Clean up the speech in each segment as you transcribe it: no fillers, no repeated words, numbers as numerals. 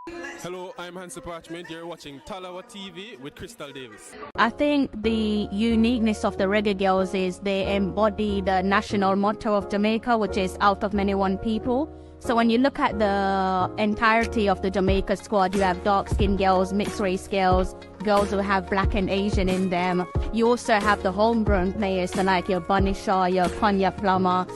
Hello, I'm Hansi Parchment. You're watching Talawa TV with Crystal Davis. I think the uniqueness of the Reggae Girls is they embody the national motto of Jamaica, which is out of many one people. So when you look at the entirety of the Jamaica squad, you have dark-skinned girls, mixed-race girls, girls who have black and Asian in them. You also have the homegrown players, so like your Bunny Shaw, your Konya Plummer,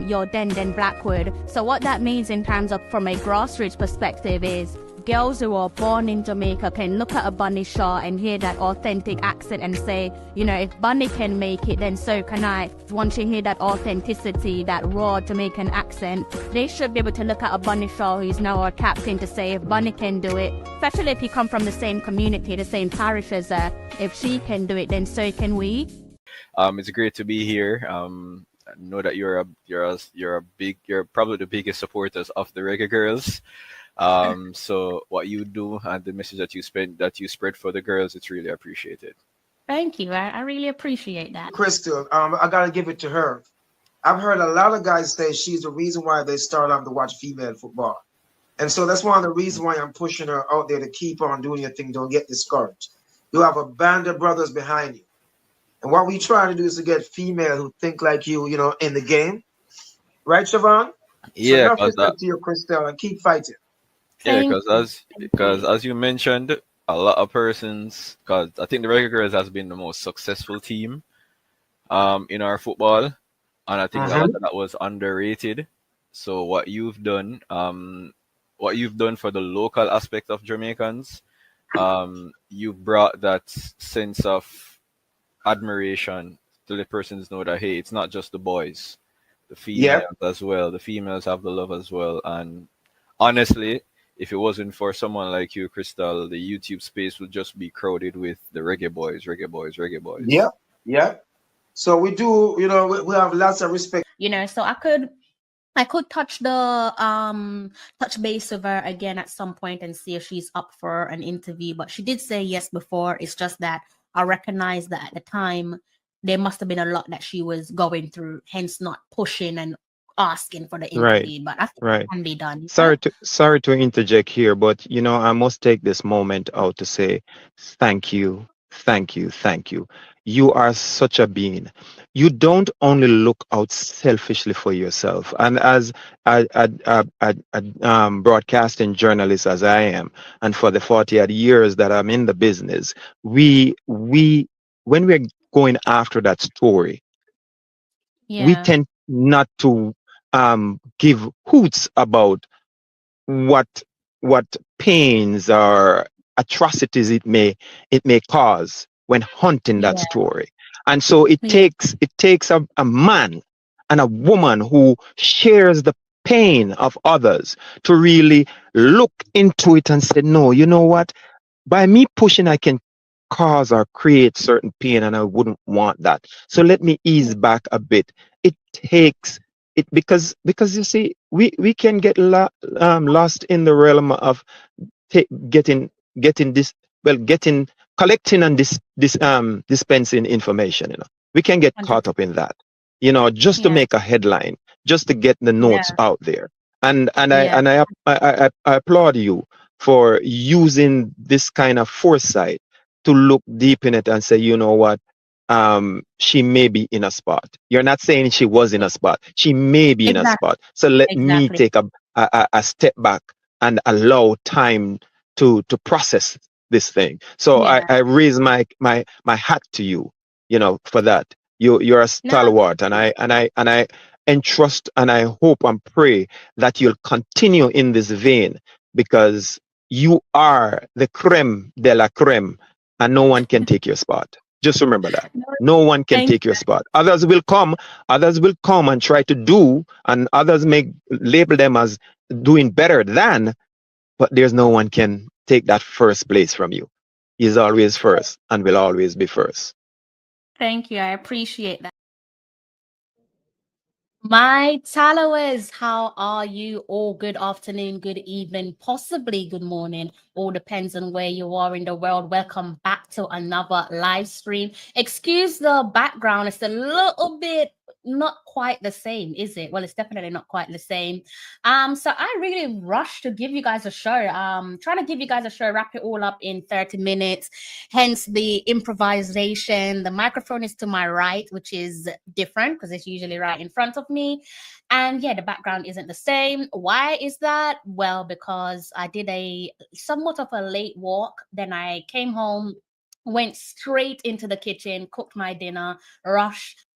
your Denden Blackwood. So what that means in terms of from a grassroots perspective is girls who are born in Jamaica can look at a Bunny Shaw and hear that authentic accent and say, you know, if Bunny can make it, then so can I. Once you hear that authenticity, that raw Jamaican accent, they should be able to look at a Bunny Shaw who's now our captain to say, if Bunny can do it, especially if you come from the same community, the same parish as her, if she can do it, then so can we. It's great to be here. I know that you're probably the biggest supporters of the Reggae Girls. So what you do and the message that you spread for the girls, it's really appreciated. Thank you. I really appreciate that. Crystal, I gotta give it to her. I've heard a lot of guys say she's the reason why they start off to watch female football. And so that's one of the reasons why I'm pushing her out there to keep on doing your thing. Don't get discouraged. You have a band of brothers behind you. And what we try to do is to get female who think like you, you know, in the game. Right, Siobhan? Yeah, so enough respect to you, Crystal, and keep fighting. Yeah, because as you mentioned, a lot of persons, because I think the Reggae Girls has been the most successful team in our football, and I think a lot of that was underrated. So what you've done for the local aspect of Jamaicans, you brought that sense of admiration to the persons know that, hey, it's not just the boys, the females as well. The females have the love as well, and honestly, if it wasn't for someone like you, Crystal, the YouTube space would just be crowded with the Reggae Boyz, Reggae Boyz, Reggae Boyz. Yeah. So we do, you know, we have lots of respect. You know, so I could touch base with her again at some point and see if she's up for an interview. But she did say yes before. It's just that I recognize that at the time there must have been a lot that she was going through, hence not pushing and asking for the interview. But I think it can be done. Sorry to interject here, but you know, I must take this moment out to say thank you. You are such a being. You don't only look out selfishly for yourself. And as a broadcasting journalist as I am, and for the 40 odd years that I'm in the business, we when we're going after that story, we tend not to give hoots about what pains or atrocities it may cause when hunting that story. And so it takes a man and a woman who shares the pain of others to really look into it and say, no, you know what, by me pushing I can cause or create certain pain, and I wouldn't want that. So let me ease back a bit. It takes it because you see, we can get lost in the realm of collecting and dispensing information. You know, we can get caught up in that. You know, just to make a headline, just to get the notes out there. And I applaud you for using this kind of foresight to look deep in it and say, you know what, she may be in a spot. You're not saying she was in a spot. She may be in a spot. So let me take a step back and allow time to process this thing. So I raise my hat to you, you know, for that. You're a stalwart, and I entrust and I hope and pray that you'll continue in this vein, because you are the creme de la creme, and no one can take your spot. Just remember that. No one can take your spot. Others will come and try to do, and others may label them as doing better than, but there's no one can take that first place from you. He's always first and will always be first. Thank you. I appreciate that. My followers, how are you? All good afternoon, good evening, possibly good morning. All depends on where you are in the world. Welcome back to another live stream. Excuse the background. It's a little bit not quite the same, is it? Well, it's definitely not quite the same. So I really rushed to give you guys a show. Trying to give you guys a show, wrap it all up in 30 minutes. Hence the improvisation. The microphone is to my right, which is different because it's usually right in front of me. And yeah, the background isn't the same. Why is that? Well, because I did a somewhat of a late walk. Then I came home, went straight into the kitchen, cooked my dinner, rushed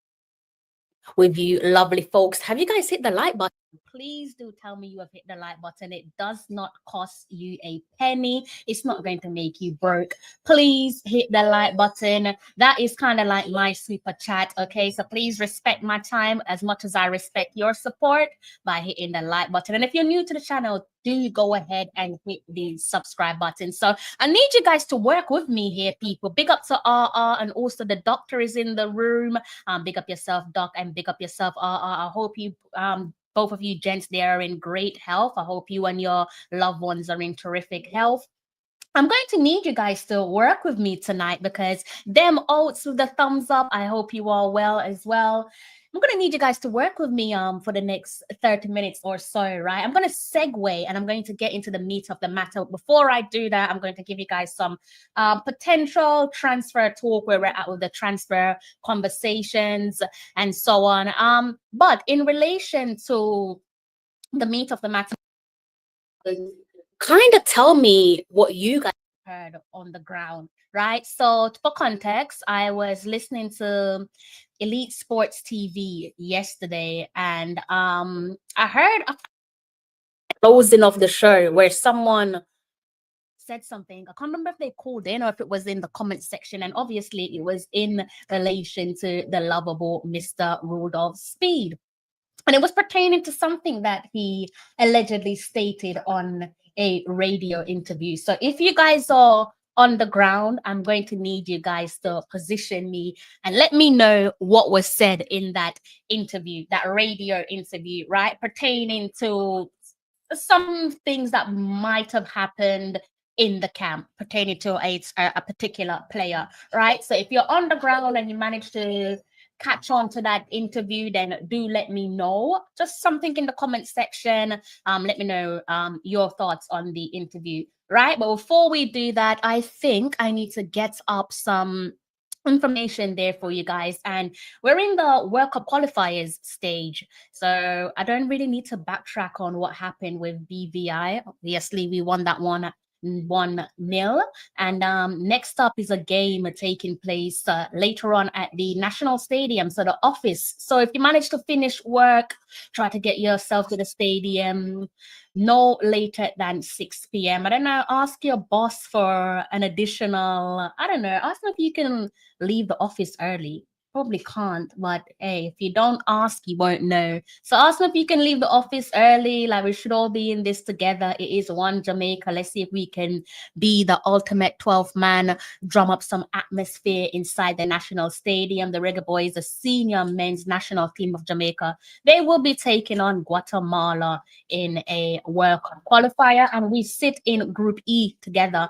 with you lovely folks. Have you guys hit the like button? Please do tell me you have hit the like button. It does not cost you a penny. It's not going to make you broke. Please hit the like button. That is kind of like my super chat. Okay, so please respect my time as much as I respect your support by hitting the like button. And if you're new to the channel, do go ahead and hit the subscribe button. So I need you guys to work with me here, people. Big up to RR, and also the doctor is in the room. Big up yourself, Doc, and big up yourself, RR. I hope you both of you gents there are in great health. I hope you and your loved ones are in terrific health. I'm going to need you guys to work with me tonight because them oats with the thumbs up, I hope you all well as well. I'm going to need you guys to work with me for the next 30 minutes or so, right? I'm going to segue and I'm going to get into the meat of the matter. Before I do that, I'm going to give you guys some potential transfer talk where we're at with the transfer conversations and so on. But in relation to the meat of the matter, kind of tell me what you guys heard on the ground, right? So for context, I was listening to Elite Sports TV yesterday, and I heard a closing of the show where someone said something. I can't remember if they called in or if it was in the comment section, and obviously it was in relation to the lovable Mr. Rudolph Speid. And it was pertaining to something that he allegedly stated on a radio interview. So if you guys are on the ground, I'm going to need you guys to position me and let me know what was said in that interview, that radio interview, right? Pertaining to some things that might have happened in the camp pertaining to a particular player, right? So if you're on the ground and you manage to catch on to that interview, then do let me know. Just something in the comment section. Let me know your thoughts on the interview, right? But before we do that, I think I need to get up some information there for you guys, and we're in the World Cup qualifiers stage, so I don't really need to backtrack on what happened with BVI. Obviously we won that one 1-0, and next up is a game taking place later on at the National Stadium, so the office. So if you manage to finish work, try to get yourself to the stadium no later than 6 p.m. I don't know, ask your boss for an additional, I don't know, ask them if you can leave the office early. Probably can't, but hey, if you don't ask, you won't know. So ask them if you can leave the office early. Like, we should all be in this together. It is one Jamaica. Let's see if we can be the ultimate 12th man, drum up some atmosphere inside the National Stadium. The Reggae Boyz, the senior men's national team of Jamaica, they will be taking on Guatemala in a World Cup qualifier, and we sit in Group E together.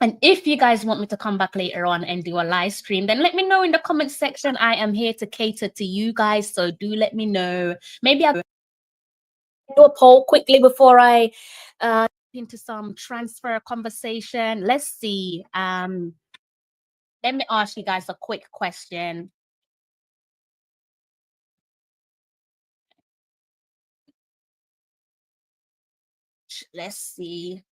And if you guys want me to come back later on and do a live stream, then let me know in the comment section. I am here to cater to you guys, so do let me know. Maybe I'll do a poll quickly before I into some transfer conversation. Let's see. Let me ask you guys a quick question. Let's see.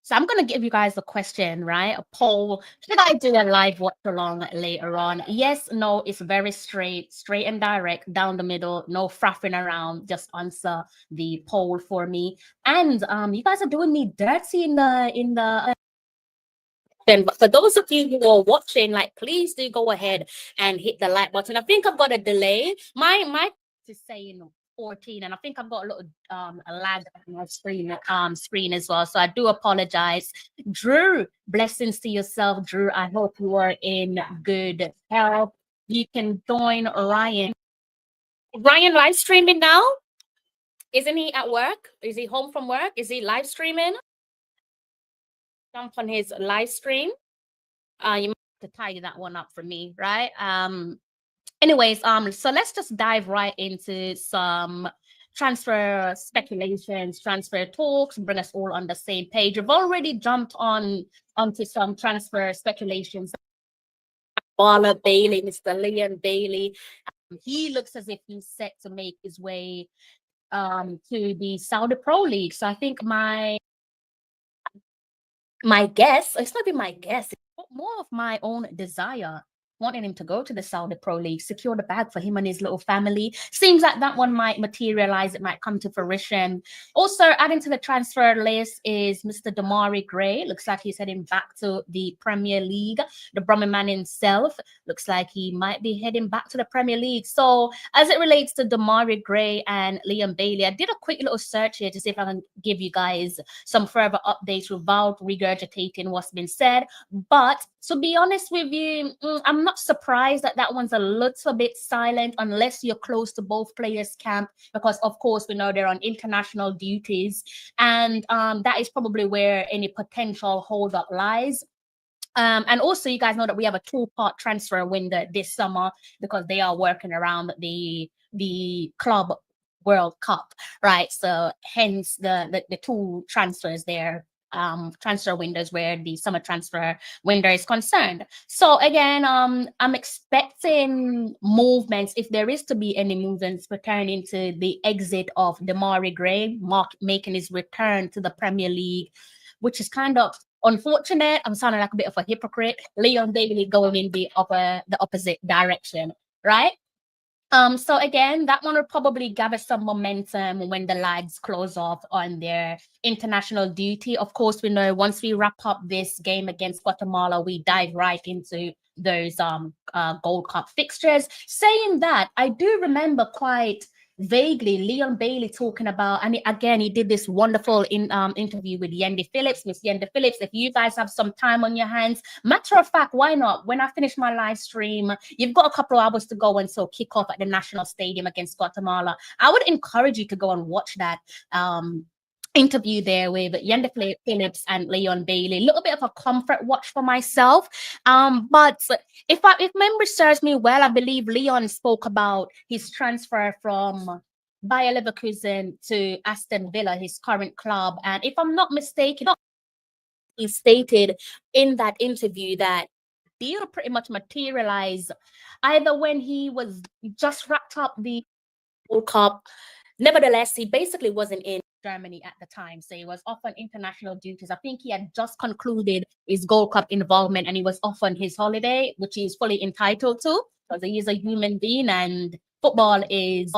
So I'm going to give you guys a question, right? A poll. Should I do a live watch along later on? Yes, no, it's very straight and direct, down the middle, no fraffing around. Just answer the poll for me. And you guys are doing me dirty in the but for those of you who are watching, like, please do go ahead and hit the like button. I think I've got a delay. My is saying 14, and I think I've got a little a lag on my screen as well. So I do apologize. Drew, blessings to yourself, Drew. I hope you are in good health. You can join Ryan. Ryan live streaming now? Isn't he at work? Is he home from work? Is he live streaming? Jump on his live stream. You might have to tidy that one up for me, right? Anyways, so let's just dive right into some transfer speculations, transfer talks, bring us all on the same page. We've already jumped onto some transfer speculations. Bala Bailey, Mr. Leon Bailey. He looks as if he's set to make his way to the Saudi Pro League. So I think my guess, it's not even my guess, it's more of my own desire, wanting him to go to the Saudi Pro League, secure the bag for him and his little family. Seems like that one might materialize, it might come to fruition. Also, adding to the transfer list is Mr. Damari Gray. Looks like he's heading back to the Premier League. The Brummy man himself looks like he might be heading back to the Premier League. So, as it relates to Damari Gray and Liam Bailey, I did a quick little search here to see if I can give you guys some further updates without regurgitating what's been said. But to be honest with you, I'm not surprised that that one's a little bit silent unless you're close to both players' camp, because of course we know they're on international duties, and that is probably where any potential holdup lies. And also, you guys know that we have a 2-part transfer window this summer because they are working around the Club World Cup, right? So hence the 2 transfers there. Transfer windows where the summer transfer window is concerned. So again, I'm expecting movements, if there is to be any movements pertaining to the exit of Damari Gray, making his return to the Premier League, which is kind of unfortunate. I'm sounding like a bit of a hypocrite. Leon Bailey going in the opposite direction, right? So again, that one will probably gather some momentum when the lads close off on their international duty. Of course, we know once we wrap up this game against Guatemala, we dive right into those Gold Cup fixtures. Saying that, I do remember quite vaguely Leon Bailey talking about, and again, he did this wonderful interview with Yendi Phillips, Miss Yendi Phillips. If you guys have some time on your hands, matter of fact, why not? When I finish my live stream, you've got a couple of hours to go and so kick off at the National Stadium against Guatemala. I would encourage you to go and watch that interview there with Yenda Phillips and Leon Bailey. A little bit of a comfort watch for myself. But if memory serves me well, I believe Leon spoke about his transfer from Bayer Leverkusen to Aston Villa, his current club. And if I'm not mistaken, he stated in that interview that deal pretty much materialized either when he was just wrapped up the World Cup. Nevertheless, he basically wasn't in Germany at the time, so he was off on international duties. I think he had just concluded his Gold Cup involvement and he was off on his holiday, which he is fully entitled to because he is a human being and football is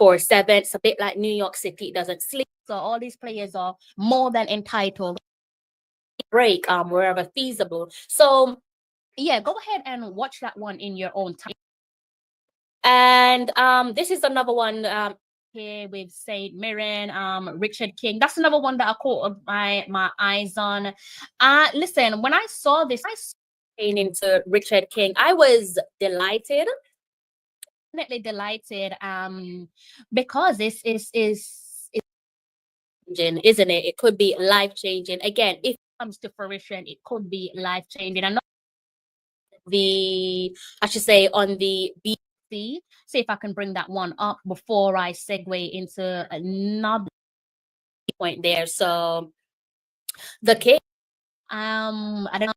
24/7. It's a bit like New York City, it doesn't sleep. So all these players are more than entitled to break wherever feasible. So yeah, go ahead and watch that one in your own time. And this is another one here with Saint Mirren, Richard King. That's another one that I caught my eyes on. Listen, when I saw this, I came into Richard King, I was delighted. Definitely delighted. Because this is changing, isn't it? It could be life changing. Again, if it comes to fruition, it could be life changing. And not I should say on the BBC. See if I can bring that one up before I segue into another point there. So the case, I don't know,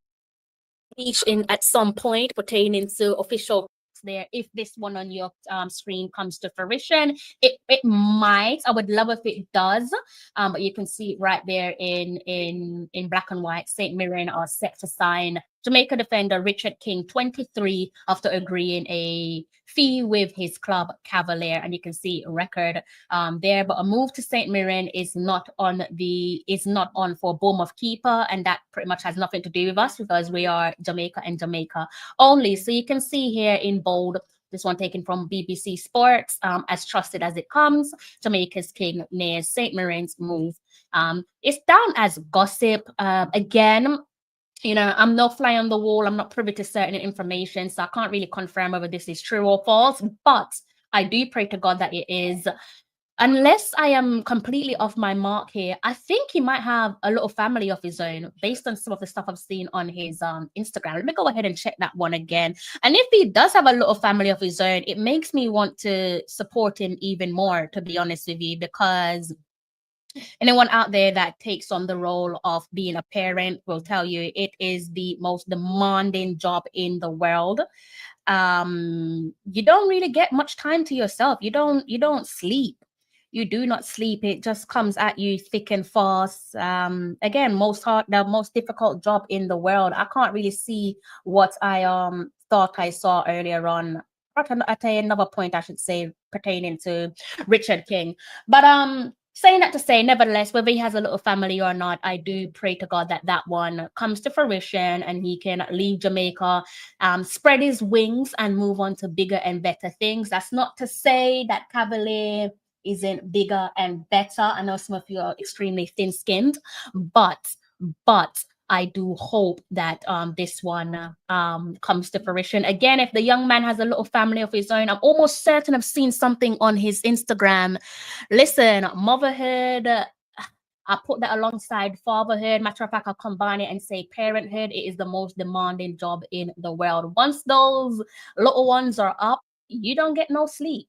speech in at some point pertaining to official there. If this one on your screen comes to fruition, it might. I would love if it does. But you can see it right there in black and white. St. Mirren are set to sign Jamaica defender Richard King, 23, after agreeing a fee with his club Cavalier, and you can see record there. But a move to St. Mirren is not on for Bournemouth keeper, and that pretty much has nothing to do with us because we are Jamaica and Jamaica only. So you can see here in bold, this one taken from BBC Sports, as trusted as it comes, Jamaica's King nears St. Mirren's move. It's down as gossip. Again, you know, I'm no fly on the wall. I'm not privy to certain information, so I can't really confirm whether this is true or false. But I do pray to God that it is. unless I am completely off my mark here, I think he might have a little family of his own based on some of the stuff I've seen on his Instagram. Let me go ahead and check that one again. And if he does have a little family of his own, it makes me want to support him even more, to be honest with you, because anyone out there that takes on the role of being a parent will tell you it is the most demanding job in the world. You don't really get much time to yourself. You don't sleep. You do not sleep. It just comes at you thick and fast. Again, the most difficult job in the world. I can't really see what I thought I saw earlier on at another point, I should say, pertaining to Richard King. But saying that to say, nevertheless, whether he has a little family or not, I do pray to God that that one comes to fruition and he can leave Jamaica, spread his wings and move on to bigger and better things. That's not to say that Cavalier isn't bigger and better. I know some of you are extremely thin-skinned, but I do hope that this one comes to fruition. Again, if the young man has a little family of his own, I'm almost certain I've seen something on his Instagram. Listen, motherhood, I put that alongside fatherhood. Matter of fact, I'll combine it and say parenthood. It is the most demanding job in the world. Once those little ones are up, you don't get no sleep.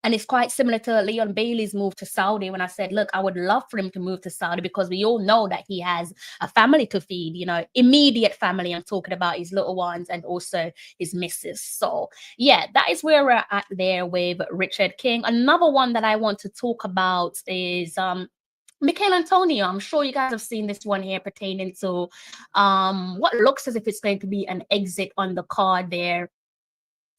And it's quite similar to Leon Bailey's move to Saudi when I said, look, I would love for him to move to Saudi because we all know that he has a family to feed, immediate family. I'm talking about his little ones and also his missus. So yeah, that is where we're at there with Richard King. Another one that I want to talk about is Michail Antonio. I'm sure you guys have seen this one here pertaining to what looks as if it's going to be an exit on the card there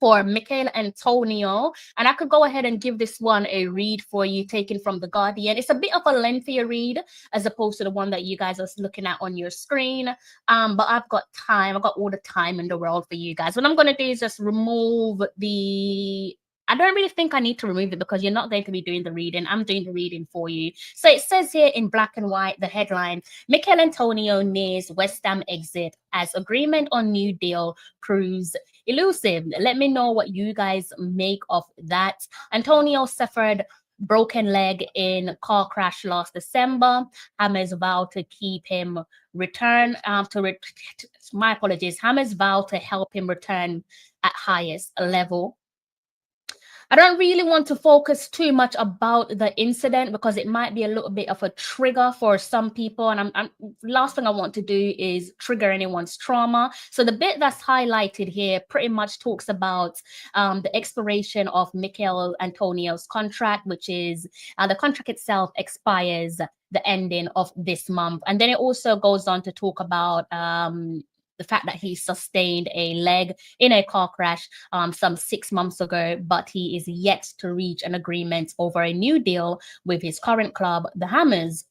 for Michail Antonio. And I could go ahead and give this one a read for you, taken from The Guardian. It's a bit of a lengthier read as opposed to the one that you guys are looking at on your screen. But I've got time. I've got all the time in the world for you guys. What I'm going to do is just remove I don't really think I need to remove it because you're not going to be doing the reading. I'm doing the reading for you. So it says here in black and white, the headline, Michail Antonio nears West Ham exit as agreement on new deal proves elusive. Let me know what you guys make of that. Antonio suffered broken leg in car crash last December. Hammers vow to keep him return my apologies. Hammers vow to help him return at highest level. I don't really want to focus too much about the incident because it might be a little bit of a trigger for some people. And last thing I want to do is trigger anyone's trauma. So the bit that's highlighted here pretty much talks about the expiration of Michail Antonio's contract, which is the contract itself expires the ending of this month. And then it also goes on to talk about the fact that he sustained a leg in a car crash some 6 months ago, but he is yet to reach an agreement over a new deal with his current club, the Hammers.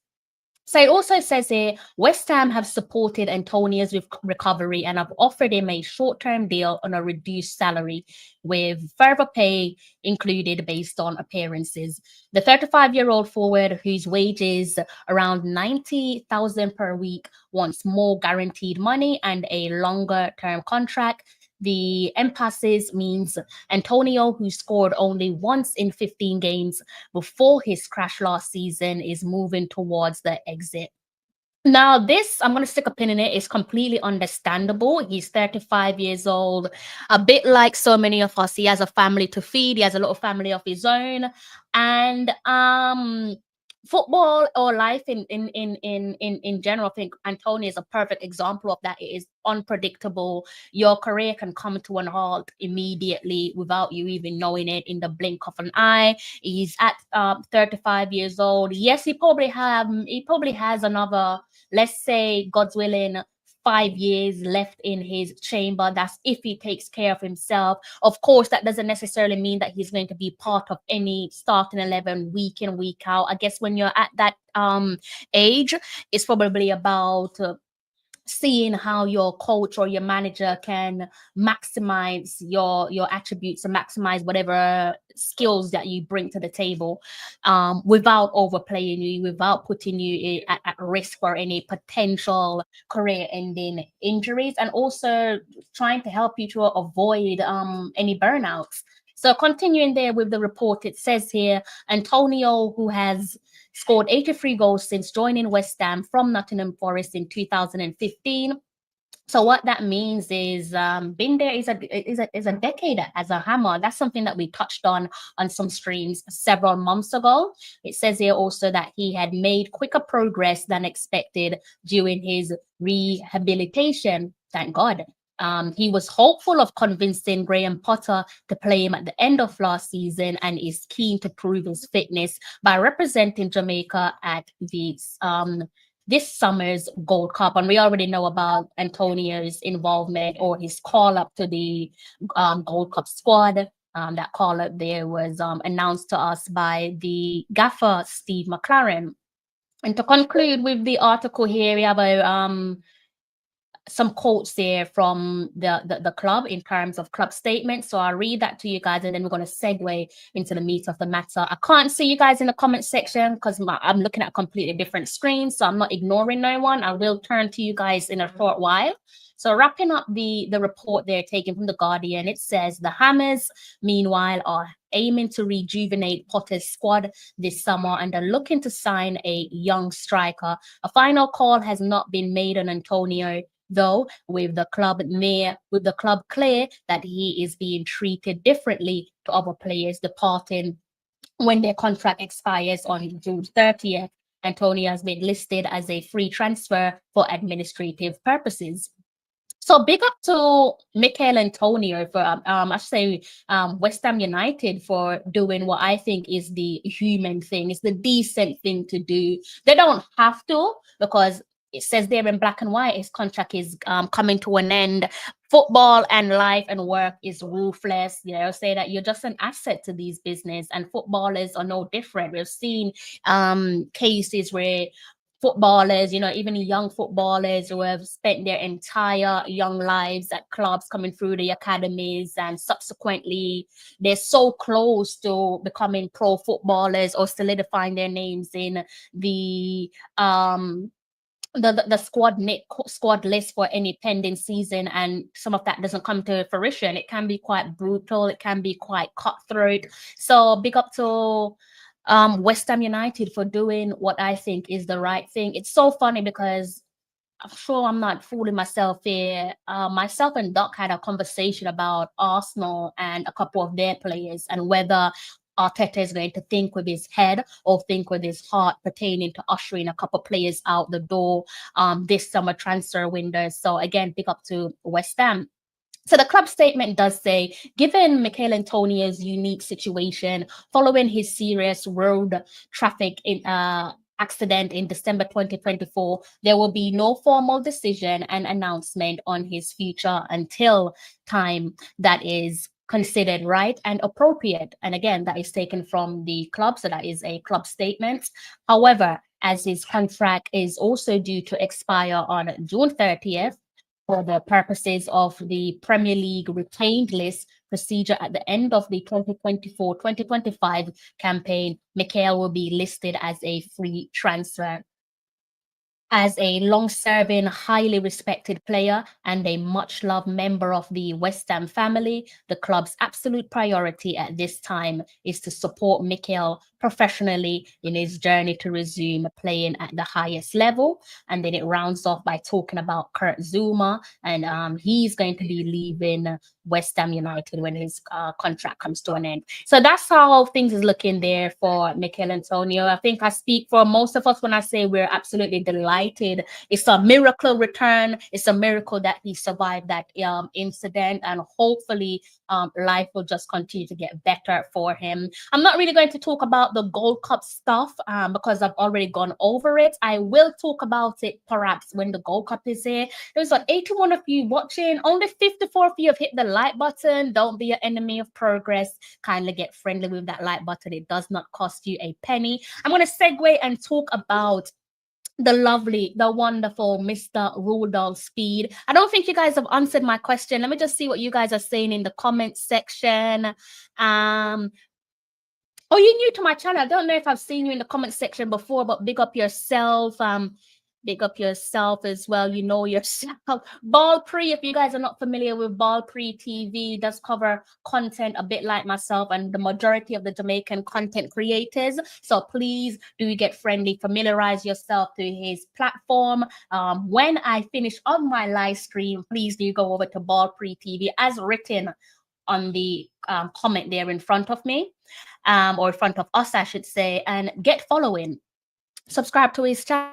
So it also says here, West Ham have supported Antonio's recovery and have offered him a short-term deal on a reduced salary with further pay included based on appearances. The 35-year-old forward, whose wage is around 90,000 per week, wants more guaranteed money and a longer-term contract. The emphasis means Antonio, who scored only once in 15 games before his crash last season, is moving towards the exit. Now, this, I'm going to stick a pin in it, is completely understandable. He's 35 years old, a bit like so many of us. He has a family to feed. He has a little family of his own. And football or life in general, I think Antonio is a perfect example of that. It is unpredictable. Your career can come to an halt immediately without you even knowing it, in the blink of an eye. He's at 35 years old. Yes, he probably has another, let's say, God's willing, 5 years left in his chamber. That's if he takes care of himself. Of course, that doesn't necessarily mean that he's going to be part of any starting 11 week in, week out. I guess when you're at that age, it's probably about seeing how your coach or your manager can maximize your attributes and maximize whatever skills that you bring to the table, without overplaying you, without putting you at risk for any potential career-ending injuries, and also trying to help you to avoid any burnouts. So continuing there with the report, it says here, Antonio, who has scored 83 goals since joining West Ham from Nottingham Forest in 2015. So what that means is been there is a decade as a hammer. That's something that we touched on some streams several months ago. It says here also that he had made quicker progress than expected during his rehabilitation. Thank God. He was hopeful of convincing Graham Potter to play him at the end of last season and is keen to prove his fitness by representing Jamaica at the this summer's Gold Cup. And we already know about Antonio's involvement or his call up to the Gold Cup squad. That call up there was announced to us by the gaffer, Steve McLaren. And to conclude with the article here, we have some quotes there from the club in terms of club statements. So I'll read that to you guys, and then we're going to segue into the meat of the matter. I can't see you guys in the comment section because I'm looking at a completely different screen, so I'm not ignoring no one. I will turn to you guys in a short while. So wrapping up the report there taken from The Guardian, it says the Hammers, meanwhile, are aiming to rejuvenate Potter's squad this summer and are looking to sign a young striker. A final call has not been made on Antonio, though, with the club clear that he is being treated differently to other players departing when their contract expires on June 30th. Antonio has been listed as a free transfer for administrative purposes. So big up to Michail Antonio for, I should say, West Ham United for doing what I think is the human thing, it's the decent thing to do. They don't have to, because it says there in black and white, his contract is coming to an end. Football and life and work is ruthless. You know, say that you're just an asset to these business, and footballers are no different. We've seen cases where footballers, you know, even young footballers who have spent their entire young lives at clubs coming through the academies, and subsequently they're so close to becoming pro footballers or solidifying their names in the squad list for any pending season, and some of that doesn't come to fruition. It can be quite brutal, it can be quite cutthroat. So big up to West Ham United for doing what I think is the right thing. It's so funny because I'm sure I'm not fooling myself here. Myself and Doc had a conversation about Arsenal and a couple of their players, and whether Arteta is going to think with his head or think with his heart pertaining to ushering a couple players out the door this summer transfer window. So again, big up to West Ham. So the club statement does say, given Michail Antonio's unique situation following his serious road traffic accident in December 2024, there will be no formal decision and announcement on his future until time that is considered right and appropriate. And again, that is taken from the club, so that is a club statement. However, as his contract is also due to expire on June 30th, for the purposes of the Premier League retained list procedure at the end of the 2024-2025 campaign, Michail will be listed as a free transfer. As a long-serving, highly respected player and a much-loved member of the West Ham family, the club's absolute priority at this time is to support Michail professionally in his journey to resume playing at the highest level. And then it rounds off by talking about Kurt Zouma, and he's going to be leaving West Ham United when his contract comes to an end. So that's how things is looking there for Michail Antonio. I think I speak for most of us when I say we're absolutely delighted. It's a miracle return. It's a miracle that he survived that incident, and hopefully life will just continue to get better for him. I'm not really going to talk about the Gold Cup stuff because I've already gone over it. I will talk about it perhaps when the Gold Cup is here. There's what, 81 of you watching. Only 54 of you have hit the like button. Don't be an enemy of progress. Kindly get friendly with that like button. It does not cost you a penny. I'm going to segue and talk about the lovely, the wonderful Mr. Rudolph Speid. I don't think you guys have answered my question. Let me just see what you guys are saying in the comment section. Oh, you're new to my channel. I don't know if I've seen you in the comment section before, but big up yourself. Big up yourself as well. You know yourself. Ball Pre, if you guys are not familiar with Ball Pre TV, does cover content a bit like myself and the majority of the Jamaican content creators. So please do get friendly, familiarize yourself to his platform. When I finish on my live stream, please do go over to Ball Pre TV as written on the comment there in front of me, or in front of us, I should say, and get following. Subscribe to his channel.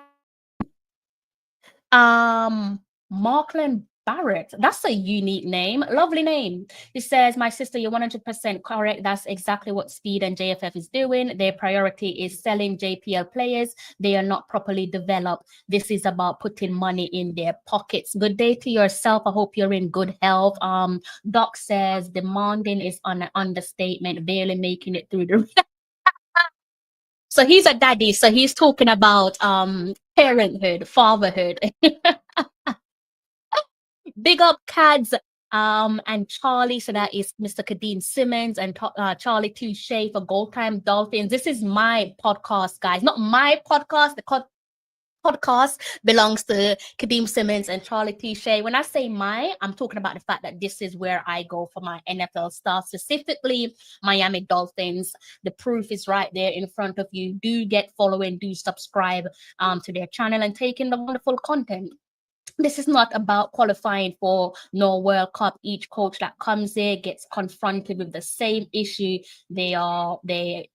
Markland Barrett, that's a unique name, lovely name. He says, my sister, you're 100% correct. That's exactly what Speid and JFF is doing. Their priority is selling JPL players. They are not properly developed. This is about putting money in their pockets. Good day to yourself. I hope you're in good health. Doc says demanding is an understatement, barely making it through the so he's a daddy, so he's talking about parenthood, fatherhood. Big up Cads and Charlie, so that is Mr. Kadeem Simmons and Charlie Touche for Gold Time Dolphins. This is my podcast, guys, not my podcast. The podcast belongs to Kadeem Simmons and Charlie Touche. When I say my, I'm talking about the fact that this is where I go for my NFL stuff, specifically Miami Dolphins. The proof is right there in front of you. Do get following, do subscribe to their channel and take in the wonderful content. This is not about qualifying for no World Cup. Each coach that comes there gets confronted with the same issue. They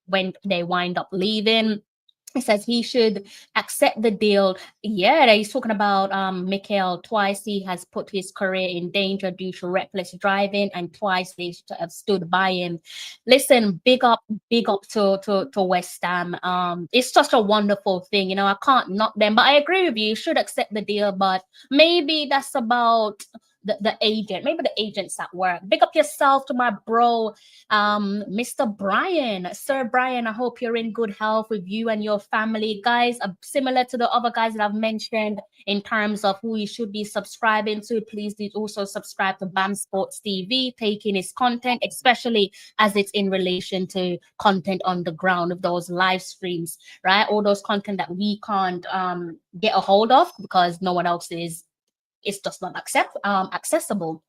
wind up leaving. He says he should accept the deal. Yeah, he's talking about Michail. Twice he has put his career in danger due to reckless driving, and twice they have stood by him. Listen, big up to West Ham. It's such a wonderful thing, you know. I can't knock them, but I agree with you. You should accept the deal, but maybe that's about the agent. Maybe the agent's at work. Big up yourself to my bro, Mr. Brian. Sir Brian, I hope you're in good health with you and your family. Guys, similar to the other guys that I've mentioned in terms of who you should be subscribing to, please do also subscribe to BAM Sports TV, taking his content, especially as it's in relation to content on the ground of those live streams, right? All those content that we can't get a hold of because no one else is. It's just not accessible.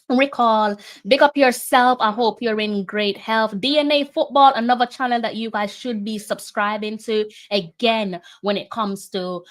Recall, big up yourself. I hope you're in great health. DNA Football, another channel that you guys should be subscribing to. Again, when it comes to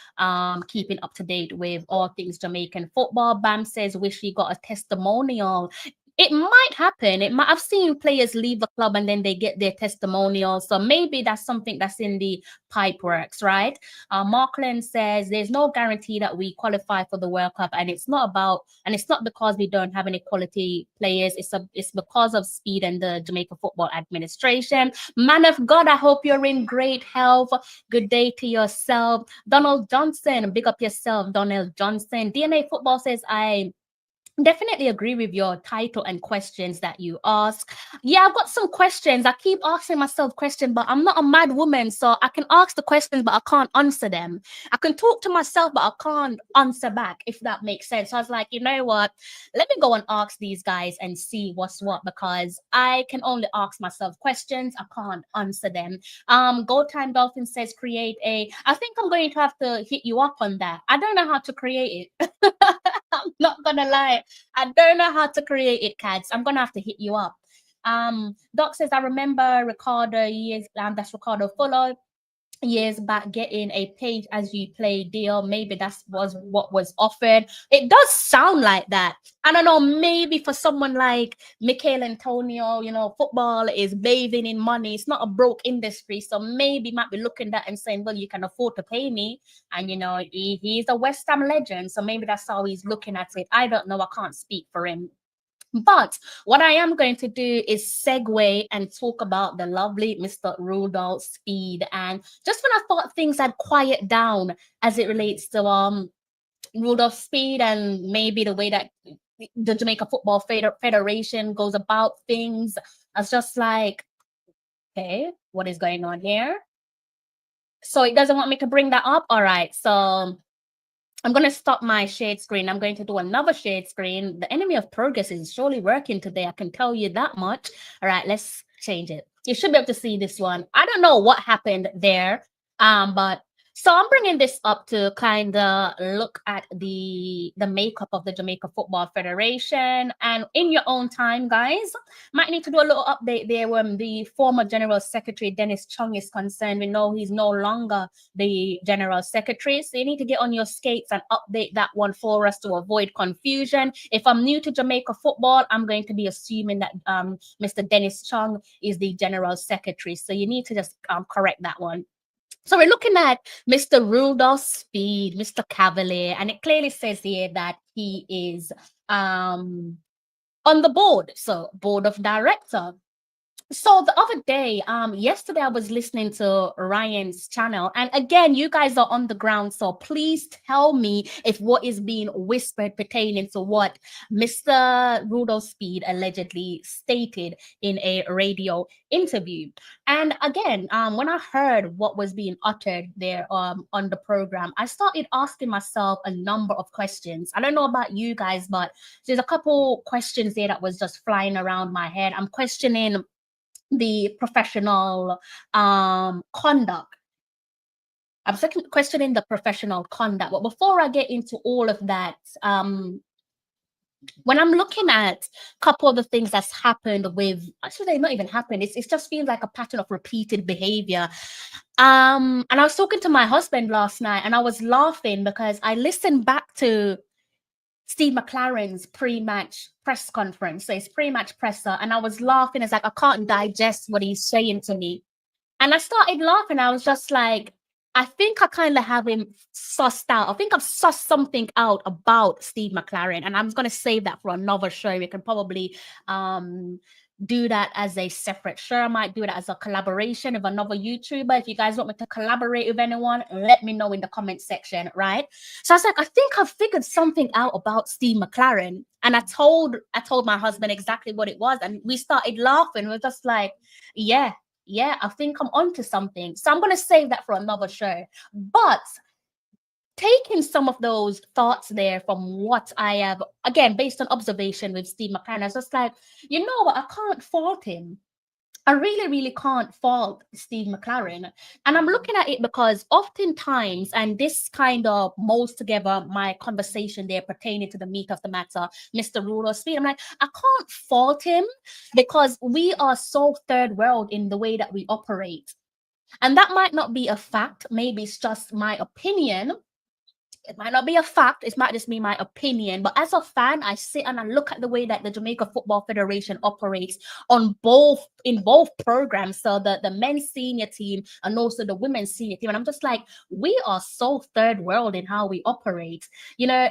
keeping up to date with all things Jamaican football. Bam says, wish he got a testimonial. It might happen. I've seen players leave the club and then they get their testimonials. So maybe that's something that's in the pipe works, right? Markland says there's no guarantee that we qualify for the World Cup, and it's not because we don't have any quality players. It's because of Speid and the Jamaica Football Administration. Man of God, I hope you're in great health. Good day to yourself. Donald Johnson, big up yourself, Donald Johnson. DNA Football says, I definitely agree with your title and questions that you ask. Yeah, I've got some questions. I keep asking myself questions, but I'm not a mad woman, so I can ask the questions, but I can't answer them. I can talk to myself, but I can't answer back, if that makes sense. So I was like, you know what? Let me go and ask these guys and see what's what, because I can only ask myself questions. I can't answer them. Gold Time Dolphin says, I think I'm going to have to hit you up on that. I don't know how to create it. I'm not gonna lie. I don't know how to create it, Cads. I'm gonna have to hit you up. Doc says, I remember Ricardo years, that's Ricardo Fuller, years back getting a page as you play deal. Maybe that was what was offered. It does sound like that. I don't know, maybe for someone like Michail Antonio, you know, football is bathing in money. It's not a broke industry. So maybe might be looking at that and saying, well, you can afford to pay me. And, you know, he's a West Ham legend. So maybe that's how he's looking at it. I don't know. I can't speak for him. But what I am going to do is segue and talk about the lovely Mr. Rudolph Speid. And just when I thought things had quiet down as it relates to Rudolph Speid and maybe the way that the Jamaica Football Federation goes about things, I was just like, okay, what is going on here? So it doesn't want me to bring that up. All right, so I'm going to stop my shade screen. I'm going to do another shade screen. The enemy of progress is surely working today. I can tell you that much. All right, let's change it. You should be able to see this one. I don't know what happened there, but So I'm bringing this up to kind of look at the makeup of the Jamaica Football Federation, and in your own time, guys, might need to do a little update there when the former General Secretary Dennis Chung is concerned. We know he's no longer the General Secretary, so you need to get on your skates and update that one for us to avoid confusion. If I'm new to Jamaica football, I'm going to be assuming that Mr. Dennis Chung is the General Secretary, so you need to just correct that one. So we're looking at Mr. Rudolph Speid, Mr. Cavalier, and it clearly says here that he is on the board, so board of director. So the other day, yesterday I was listening to Ryan's channel, and again, you guys are on the ground, so please tell me if what is being whispered pertaining to what Mr. Rudolph Speid allegedly stated in a radio interview. And again, when I heard what was being uttered there on the program, I started asking myself a number of questions. I don't know about you guys, but there's a couple questions there that was just flying around my head. I'm questioning the professional conduct. I'm questioning the professional conduct. But before I get into all of that, when I'm looking at a couple of the things that's happened with, actually, not even happened, it just feels like a pattern of repeated behavior. And I was talking to my husband last night, and I was laughing because I listened back to Steve McLaren's pre-match press conference, so his pre-match presser, and I was laughing. It's like I can't digest what he's saying to me, and I started laughing. I was just like, I think I kind of have him sussed out. I think I've sussed something out about Steve McLaren, and I'm going to save that for another show. We can probably do that as a separate show. I might do it as a collaboration with another YouTuber. If you guys want me to collaborate with anyone, let me know in the comment section, right? So I was like, I think I've figured something out about Steve McLaren. And I told my husband exactly what it was, and we started laughing. We're just like, yeah, I think I'm onto something. So I'm going to save that for another show. But taking some of those thoughts there from what I have, again, based on observation with Steve McLaren, I was just like, you know what, I can't fault him. I really, really can't fault Steve McLaren. And I'm looking at it because oftentimes, and this kind of molds together my conversation there pertaining to the meat of the matter, Mr. Rudolph Speid, I'm like, I can't fault him because we are so third world in the way that we operate. And that might not be a fact. Maybe it's just my opinion. It might not be a fact, it might just be my opinion, but as a fan, I sit and I look at the way that the Jamaica Football Federation operates in both programs, so the men's senior team and also the women's senior team, and I'm just like, we are so third world in how we operate. You know,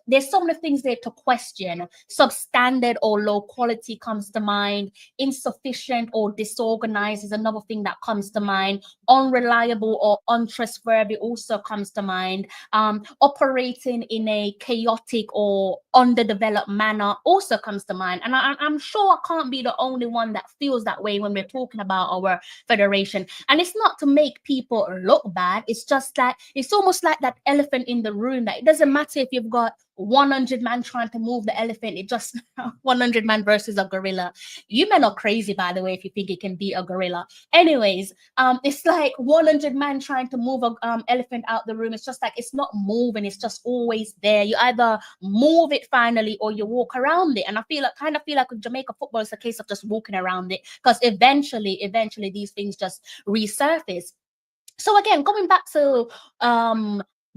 there's so many things there to question. Substandard or low quality comes to mind. Insufficient or disorganized is another thing that comes to mind. Unreliable or untrustworthy also comes to mind. Operating in a chaotic or underdeveloped manner also comes to mind. And I'm sure I can't be the only one that feels that way when we're talking about our federation. And it's not to make people look bad. It's just that it's almost like that elephant in the room, that it doesn't matter if you've got 100 men trying to move the elephant. It just 100 men versus a gorilla. You men are crazy, by the way, if you think it can be a gorilla. Anyways, it's like 100 men trying to move an elephant out the room. It's just like, it's not moving. It's just always there. You either move it finally or you walk around it. And I kind of feel like with Jamaica football, it's a case of just walking around it, because eventually these things just resurface. So again, going back to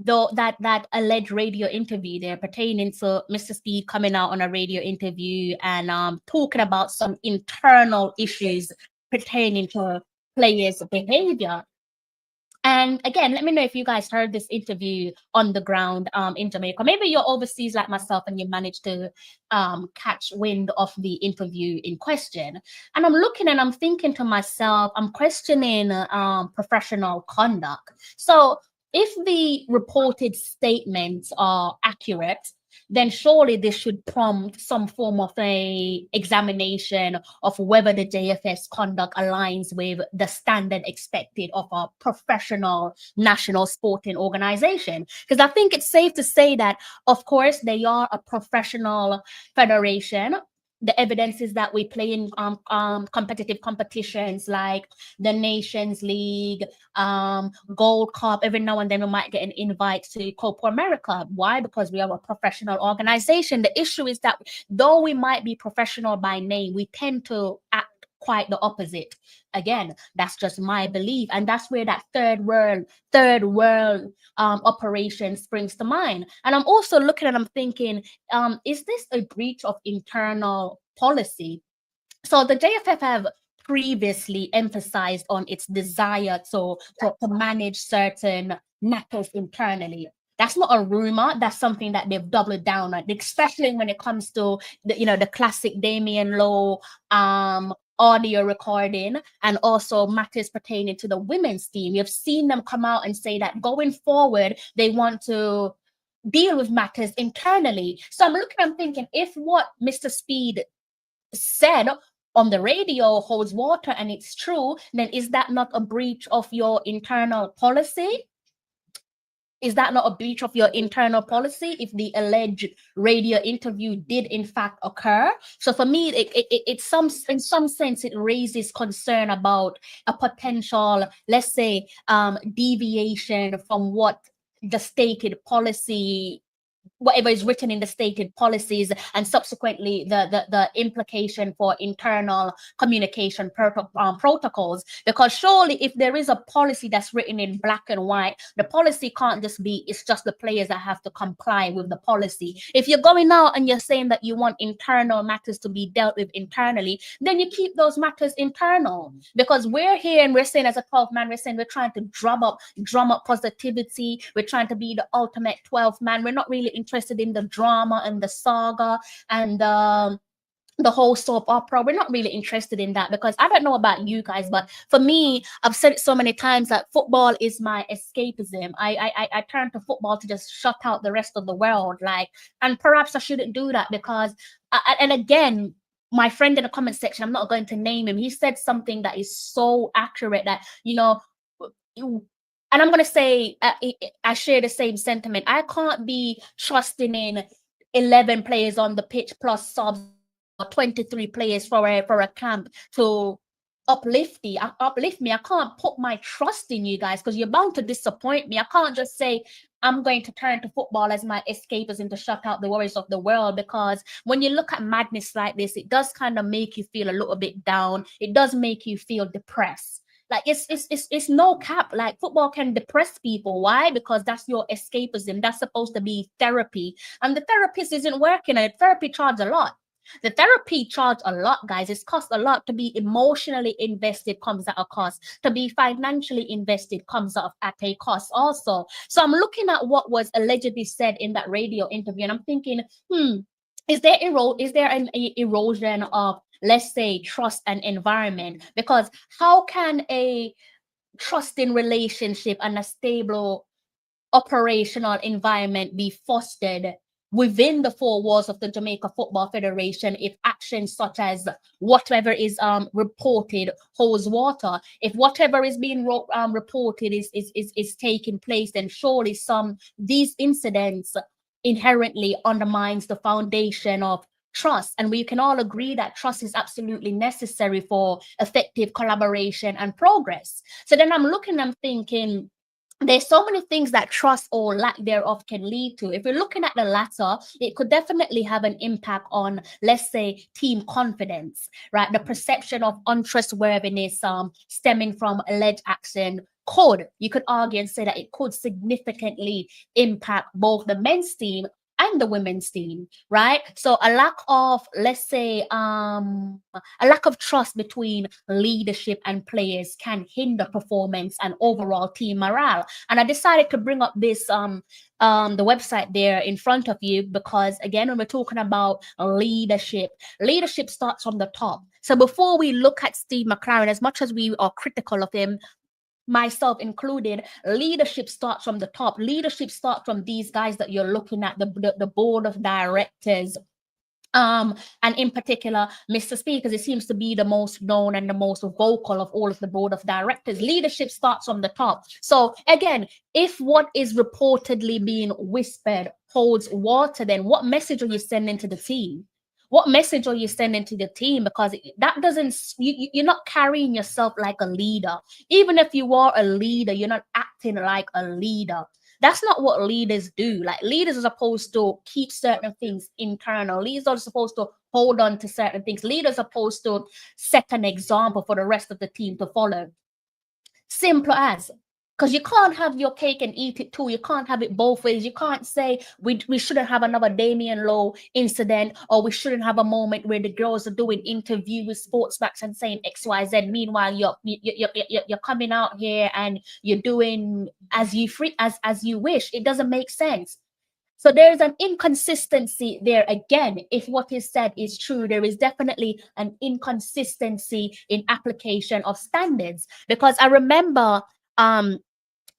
that alleged radio interview there pertaining to Mr. Speid coming out on a radio interview and talking about some internal issues pertaining to players' behavior. And again, let me know if you guys heard this interview on the ground in Jamaica. Maybe you're overseas like myself and you managed to catch wind of the interview in question. And I'm looking and I'm thinking to myself, I'm questioning professional conduct. So if the reported statements are accurate, then surely this should prompt some form of a examination of whether the JFS conduct aligns with the standard expected of a professional national sporting organization. Because I think it's safe to say that, of course, they are a professional federation. the evidence is that we play in competitive competitions like the Nations League, Gold Cup. Every now and then we might get an invite to Copa America. Why? Because we are a professional organization. The issue is that though we might be professional by name, we tend to act quite the opposite. Again, that's just my belief, and that's where that third world operation springs to mind. And I'm also looking and I'm thinking, is this a breach of internal policy? So the JFF have previously emphasized on its desire to manage certain matters internally. That's not a rumor. That's something that they've doubled down on, especially when it comes to the classic Damian Lowe audio recording, and also matters pertaining to the women's team. You've seen them come out and say that going forward, they want to deal with matters internally. So I'm thinking, if what Mr. Speid said on the radio holds water and it's true, then is that not a breach of your internal policy? Is that not a breach of your internal policy if the alleged radio interview did in fact occur? So for me, in some sense, it raises concern about a potential, let's say, deviation from what the stated policy, whatever is written in the stated policies, and subsequently the implication for internal communication protocols. Because surely if there is a policy that's written in black and white, the policy can't just be, it's just the players that have to comply with the policy. If you're going out and you're saying that you want internal matters to be dealt with internally, then you keep those matters internal. Because we're here and we're saying, as a 12th man, we're saying we're trying to drum up positivity. We're trying to be the ultimate 12th man. We're not really interested in the drama and the saga and the whole soap opera. We're not really interested in that, because I don't know about you guys, but for me, I've said it so many times that football is my escapism. I turn to football to just shut out the rest of the world. And perhaps I shouldn't do that, because and again, my friend in the comment section, I'm not going to name him, he said something that is so accurate that, and I'm going to say, I share the same sentiment. I can't be trusting in 11 players on the pitch plus subs, or 23 players for a camp to uplift me. I can't put my trust in you guys, because you're bound to disappoint me. I can't just say I'm going to turn to football as my escapism to shut out the worries of the world, because when you look at madness like this, it does kind of make you feel a little bit down. It does make you feel depressed. It's no cap. Like, football can depress people. Why? Because that's your escapism. That's supposed to be therapy, and the therapist isn't working. And therapy charges a lot. The therapy charges a lot, guys. It's cost a lot. To be emotionally invested comes at a cost. To be financially invested comes at a cost also. So I'm looking at what was allegedly said in that radio interview, and I'm thinking, is there an erosion of, let's say, trust and environment? Because how can a trusting relationship and a stable operational environment be fostered within the four walls of the Jamaica Football Federation if actions such as whatever is reported holds water? If whatever is being reported is taking place, then surely these incidents inherently undermines the foundation of trust. And we can all agree that trust is absolutely necessary for effective collaboration and progress. So then I'm looking, I'm thinking, there's so many things that trust or lack thereof can lead to. If we're looking at the latter, it could definitely have an impact on, let's say, team confidence, right? The perception of untrustworthiness stemming from alleged action you could argue and say that it could significantly impact both the men's team and the women's team, right? So a lack of, let's say, a lack of trust between leadership and players can hinder performance and overall team morale. And I decided to bring up this, the website there in front of you, because again, when we're talking about leadership starts from the top. So before we look at Steve McLaren, as much as we are critical of him, myself included, leadership starts from the top. Leadership starts from these guys that you're looking at, the board of directors, and in particular Mr. Speid, because it seems to be the most known and the most vocal of all of the board of directors. Leadership starts from the top. So again, if what is reportedly being whispered holds water, then what message are you sending to the team? What message are you sending to the team? Because that doesn't, you're not carrying yourself like a leader. Even if you are a leader, you're not acting like a leader. That's not what leaders do. Like, leaders are supposed to keep certain things internal. Leaders are supposed to hold on to certain things. Leaders are supposed to set an example for the rest of the team to follow. Simple as. Because you can't have your cake and eat it too. You can't have it both ways. You can't say we shouldn't have another Damian Lowe incident, or we shouldn't have a moment where the girls are doing interview with Sportsmax and saying X, Y, Z. Meanwhile, you're coming out here and you're doing as you wish. It doesn't make sense. So there's an inconsistency there again. If what is said is true, there is definitely an inconsistency in application of standards. Because I remember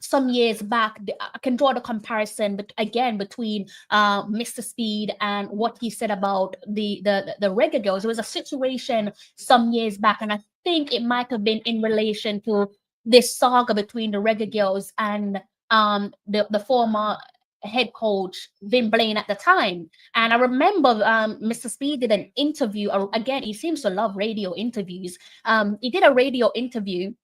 some years back, I can draw the comparison, but again, between Mr. Speid and what he said about the Reggae Girls. There was a situation some years back, and I think it might have been in relation to this saga between the Reggae Girls and the former head coach Vin Blaine at the time. And I remember Mr. Speid did an interview. Again, he seems to love radio interviews. He did a radio interview,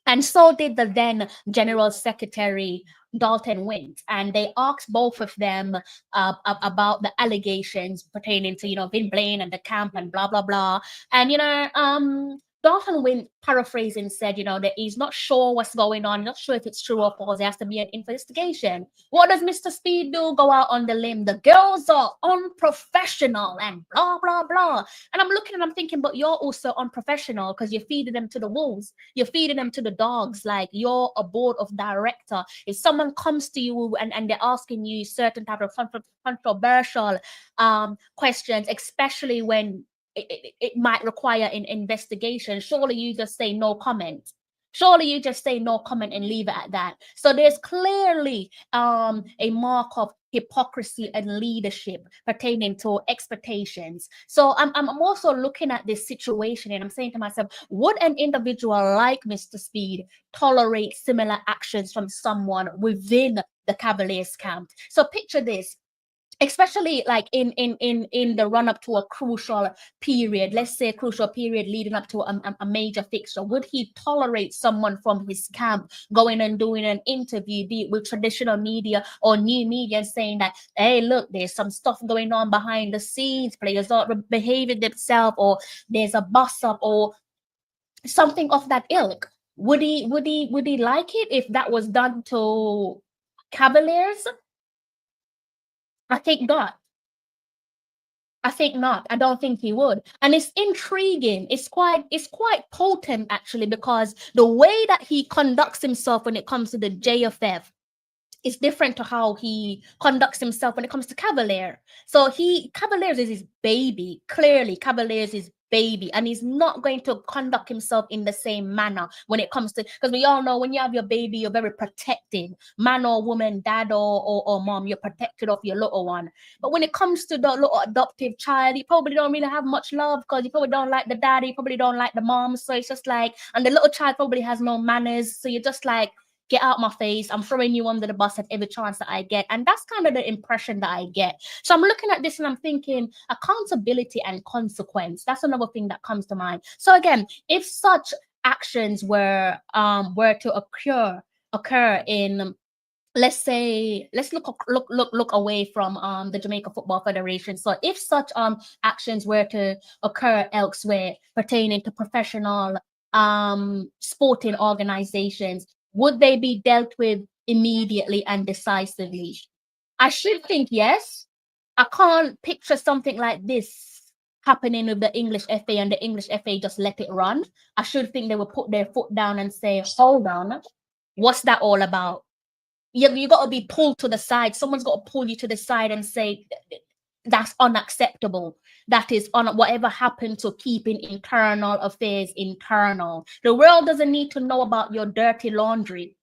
and so did the then General Secretary Dalton Wint, and they asked both of them about the allegations pertaining to Vin Blaine and the camp and blah blah blah. And Dalton Wint, paraphrasing, said that he's not sure what's going on, not sure if it's true or false. There has to be an investigation. What does Mr. Speid do? Go out on the limb. The girls are unprofessional and blah blah blah. And I'm looking and I'm thinking, but you're also unprofessional because you're feeding them to the wolves. You're feeding them to the dogs. Like, you're a board of director. If someone comes to you and they're asking you certain type of controversial questions, especially when it might require an investigation, surely you just say no comment. Surely you just say no comment and leave it at that. So there's clearly a mark of hypocrisy and leadership pertaining to expectations. So I'm also looking at this situation and I'm saying to myself, would an individual like Mr. Speid tolerate similar actions from someone within the Cavaliers camp? So picture this. Especially like in the run up to a crucial period, let's say a crucial period leading up to a major fixture, would he tolerate someone from his camp going and doing an interview, be it with traditional media or new media, saying that, hey, look, there's some stuff going on behind the scenes, players aren't behaving themselves, or there's a bust up or something of that ilk? Would he like it if that was done to Cavaliers? I think not. I think not. I don't think he would. And it's intriguing. It's quite potent, actually, because the way that he conducts himself when it comes to the JFF is different to how he conducts himself when it comes to Cavalier. So Cavaliers is his baby. Clearly, Cavaliers is baby, and he's not going to conduct himself in the same manner when it comes to, because we all know when you have your baby, you're very protective, man or woman, dad or mom, you're protected of your little one. But when it comes to the little adoptive child, you probably don't really have much love because you probably don't like the daddy, you probably don't like the mom. So it's just like, and the little child probably has no manners. So you're just like, get out my face, I'm throwing you under the bus at every chance that I get. And that's kind of the impression that I get. So I'm looking at this and I'm thinking accountability and consequence. That's another thing that comes to mind. So again, if such actions were to occur in, let's say, let's look away from the Jamaica Football Federation. So if such actions were to occur elsewhere pertaining to professional sporting organizations, would they be dealt with immediately and decisively? I should think yes. I can't picture something like this happening with the English FA and the English FA just let it run. I should think they will put their foot down and say, hold on, what's that all about? You got to be pulled to the side. Someone's got to pull you to the side and say, that's unacceptable. That is on whatever happened to keeping internal affairs internal. The world doesn't need to know about your dirty laundry.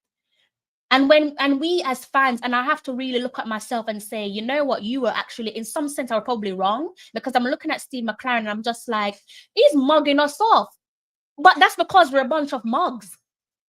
And we as fans, and I have to really look at myself and say, you know what, you were actually, in some sense, I was probably wrong, because I'm looking at Steve McLaren and I'm just like, he's mugging us off. But that's because we're a bunch of mugs.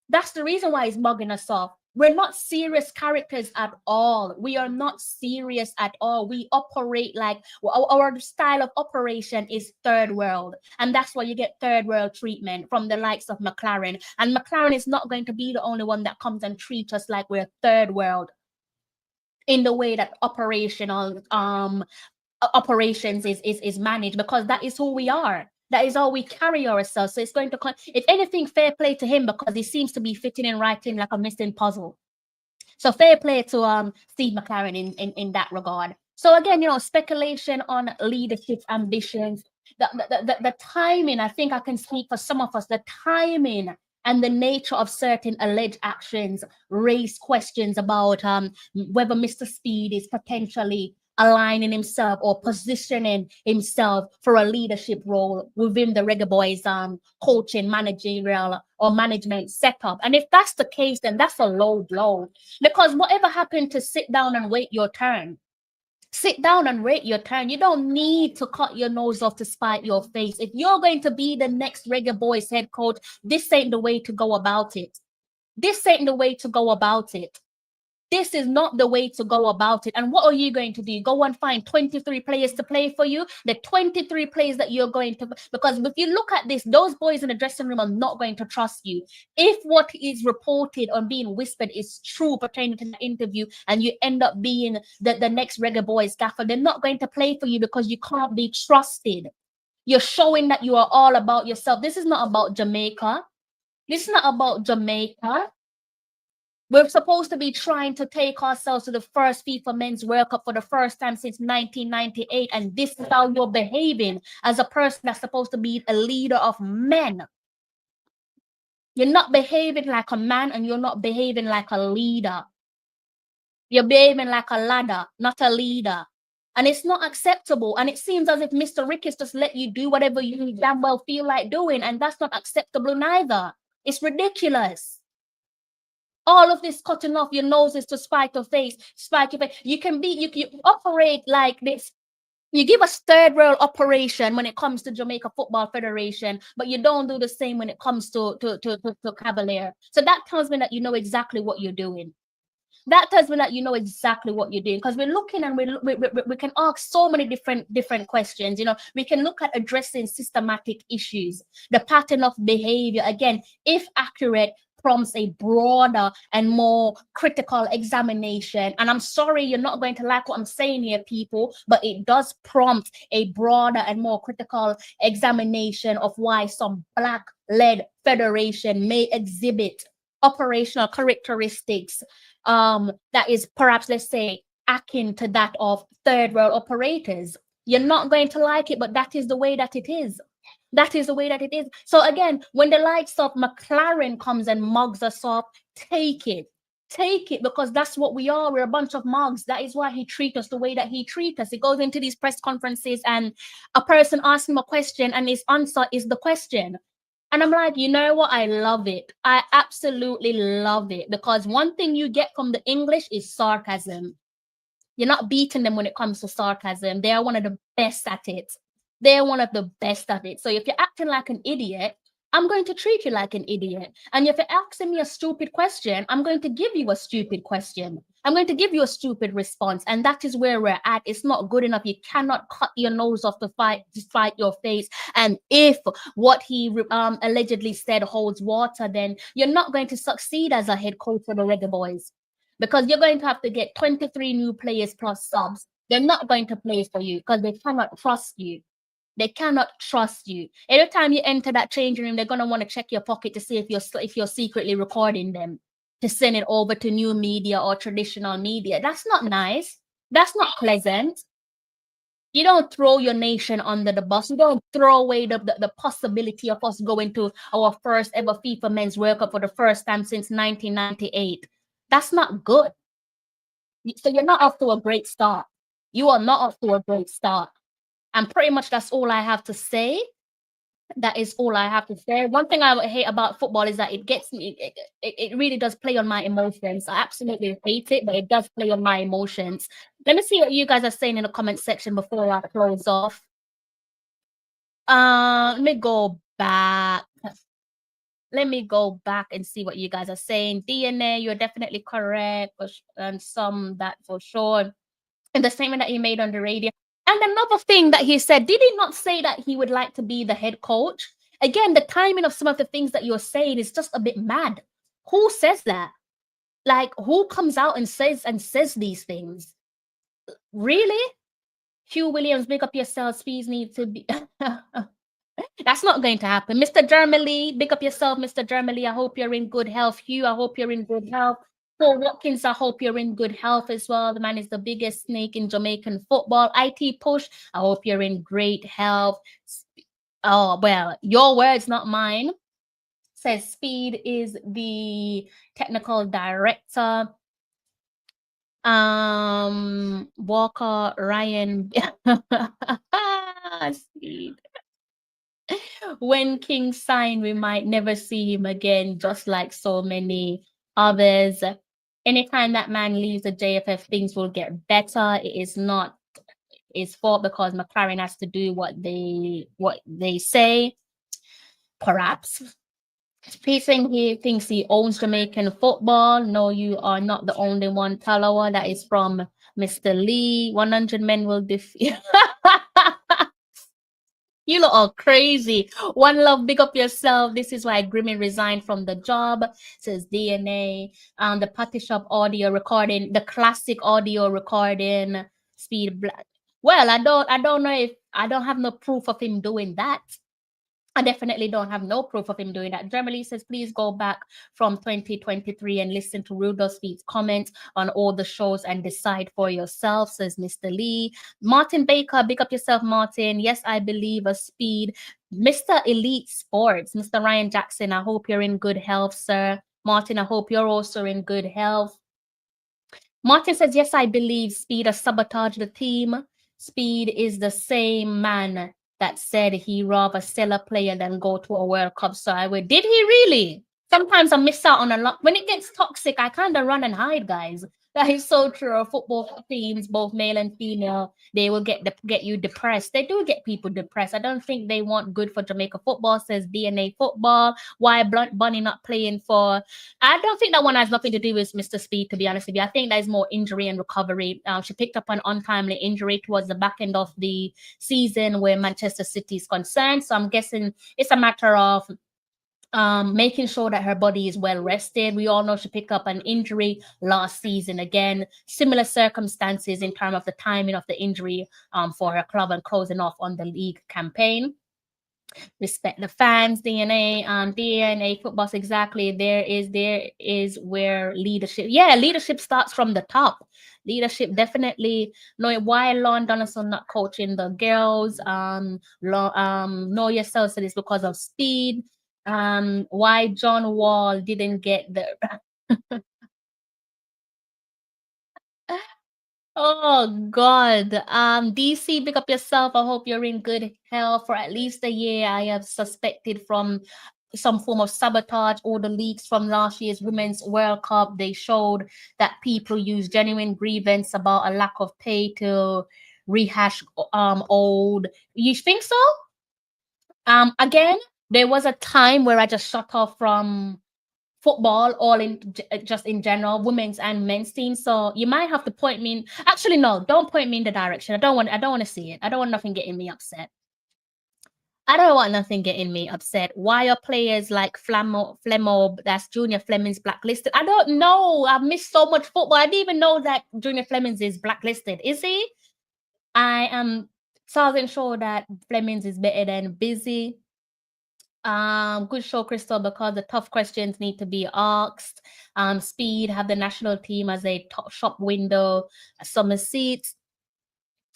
That's the reason why he's mugging us off. We're not serious characters at all. We are not serious at all. We operate like our style of operation is third world. And that's why you get third world treatment from the likes of McLaren. And McLaren is not going to be the only one that comes and treats us like we're third world in the way that operations is managed, because that is who we are. That is how we carry ourselves. So it's going to, if anything, fair play to him, because he seems to be fitting in right in like a missing puzzle. So fair play to Steve McLaren in that regard. So again, you know, speculation on leadership ambitions, the timing. I think I can speak for some of us. The timing and the nature of certain alleged actions raise questions about whether Mr. Speid is potentially aligning himself or positioning himself for a leadership role within the Reggae Boyz coaching, managerial or management setup. And if that's the case, then that's a low blow, because whatever happened to sit down and wait your turn? Sit down and wait your turn. You don't need to cut your nose off to spite your face. If you're going to be the next Reggae Boyz head coach, this ain't the way to go about it. This ain't the way to go about it. This is not the way to go about it. And what are you going to do? Go and find 23 players to play for you? The 23 players that you're going to, because if you look at this, those boys in the dressing room are not going to trust you. If what is reported or being whispered is true pertaining to the interview, and you end up being the next Reggae Boyz gaffer, they're not going to play for you because you can't be trusted. You're showing that you are all about yourself. This is not about Jamaica. This is not about Jamaica. We're supposed to be trying to take ourselves to the first FIFA Men's World Cup for the first time since 1998. And this is how you're behaving as a person that's supposed to be a leader of men. You're not behaving like a man, and you're not behaving like a leader. You're behaving like a ladder, not a leader. And it's not acceptable. And it seems as if Mr. Rick has just let you do whatever you damn well feel like doing. And that's not acceptable neither. It's ridiculous. All of this cutting off your noses to spike your face. You can operate like this. You give us third world operation when it comes to Jamaica Football Federation, but you don't do the same when it comes to Cavalier. So that tells me that you know exactly what you're doing. That tells me that you know exactly what you're doing, because we're looking and we can ask so many different questions. You know, we can look at addressing systematic issues, the pattern of behavior. Again, if accurate, prompts a broader and more critical examination. And I'm sorry, you're not going to like what I'm saying here, people, but it does prompt a broader and more critical examination of why some Black-led federation may exhibit operational characteristics that is perhaps, let's say, akin to that of third world operators. You're not going to like it, but that is the way that it is. That is the way that it is. So again, when the likes of McLaren comes and mugs us up, take it. Take it, because that's what we are. We're a bunch of mugs. That is why he treats us the way that he treats us. He goes into these press conferences and a person asks him a question and his answer is the question. And I'm like, you know what? I love it. I absolutely love it, because one thing you get from the English is sarcasm. You're not beating them when it comes to sarcasm. They are one of the best at it. They're one of the best at it. So if you're acting like an idiot, I'm going to treat you like an idiot. And if you're asking me a stupid question, I'm going to give you a stupid question. I'm going to give you a stupid response. And that is where we're at. It's not good enough. You cannot cut your nose off to fight your face. And if what he allegedly said holds water, then you're not going to succeed as a head coach for the Reggae Boyz, because you're going to have to get 23 new players plus subs. They're not going to play for you because they cannot trust you. They cannot trust you. Every time you enter that changing room, they're going to want to check your pocket to see if you're secretly recording them, to send it over to new media or traditional media. That's not nice. That's not pleasant. You don't throw your nation under the bus. You don't throw away the possibility of us going to our first ever FIFA Men's World Cup for the first time since 1998. That's not good. So you're not off to a great start. You are not off to a great start. And pretty much that's all I have to say. That is all I have to say. One thing I hate about football is that it gets me, it really does play on my emotions. I absolutely hate it, but it does play on my emotions. Let me see what you guys are saying in the comment section before I close off. Let me go back. let me go back and see what you guys are saying. DNA, you're definitely correct, and some that for sure. And the statement that he made on the radio. And another thing that he said, did he not say that he would like to be the head coach? Again, the timing of some of the things that you're saying is just a bit mad. Who says that? Like, who comes out and says these things? Really? Hugh Williams, make up yourself. Speeds need to be. That's not going to happen. Mr. Germany, big up yourself, Mr. Germany. I hope you're in good health. Hugh, I hope you're in good health. Paul Watkins, I hope you're in good health as well. The man is the biggest snake in Jamaican football. IT Push, I hope you're in great health. Oh, well, your words, not mine. Says Speed is the technical director. Walker, Ryan. Speed. When King signed, we might never see him again, just like so many others. Anytime that man leaves the JFF, things will get better. It is not his fault because McLaren has to do what they say. Perhaps. Pacing he thinks he owns Jamaican football. No, you are not the only one, Talawa. That is from Mr. Lee. 100 men will defeat. You lot are crazy. One love, big up yourself. This is why Grimmy resigned from the job. Says DNA. The Patty Shop audio recording, the classic audio recording. Speed Black. Well, I don't know if I don't have no proof of him doing that. I definitely don't have no proof of him doing that. Germany says, please go back from 2023 and listen to Rudolph's comments on all the shows and decide for yourself, says Mr. Lee. Martin Baker, big up yourself, Martin. Yes, I believe a Speed. Mr. Elite Sports, Mr. Ryan Jackson, I hope you're in good health, sir. Martin, I hope you're also in good health. Martin says, yes, I believe Speed has sabotaged the team. Speed is the same man that said he rather sell a player than go to a World Cup. So I would. Did he really? Sometimes I miss out on a lot. When it gets toxic, I kind of run and hide, guys. That is so true. Football teams, both male and female, they will get you depressed. They do get people depressed. I don't think they want good for Jamaica football, says DNA Football. Why Bunny not playing for... I don't think that one has nothing to do with Mr. Speed, to be honest with you. I think that is more injury and recovery. She picked up an untimely injury towards the back end of the season where Manchester City is concerned. So I'm guessing it's a matter of making sure that her body is well rested. We all know she picked up an injury last season. Again, similar circumstances in terms of the timing of the injury for her club and closing off on the league campaign. Respect the fans, DNA footballs, exactly. There is where leadership, leadership starts from the top. Leadership definitely. Know why Lon Donaldson not coaching the girls. Know yourself, so it's because of Speed. Why John Wall didn't get the Oh God. DC, pick up yourself. I hope you're in good health for at least a year. I have suspected from some form of sabotage. All the leaks from last year's Women's World Cup, they showed that people use genuine grievance about a lack of pay to rehash old. You think so? Again, there was a time where I just shut off from football, all in just in general, women's and men's teams. So you might have to point me in. Actually, no, don't point me in the direction. I don't want to see it. I don't want nothing getting me upset. I don't want nothing getting me upset. Why are players like Flemo, that's Junior Fleming's blacklisted? I don't know. I've missed so much football. I didn't even know that Junior Flemings is blacklisted. Is he? I am certain sure that Flemings is better than Busy. Good show, Crystal, because the tough questions need to be asked. Speed have the national team as a top shop window, summer seats.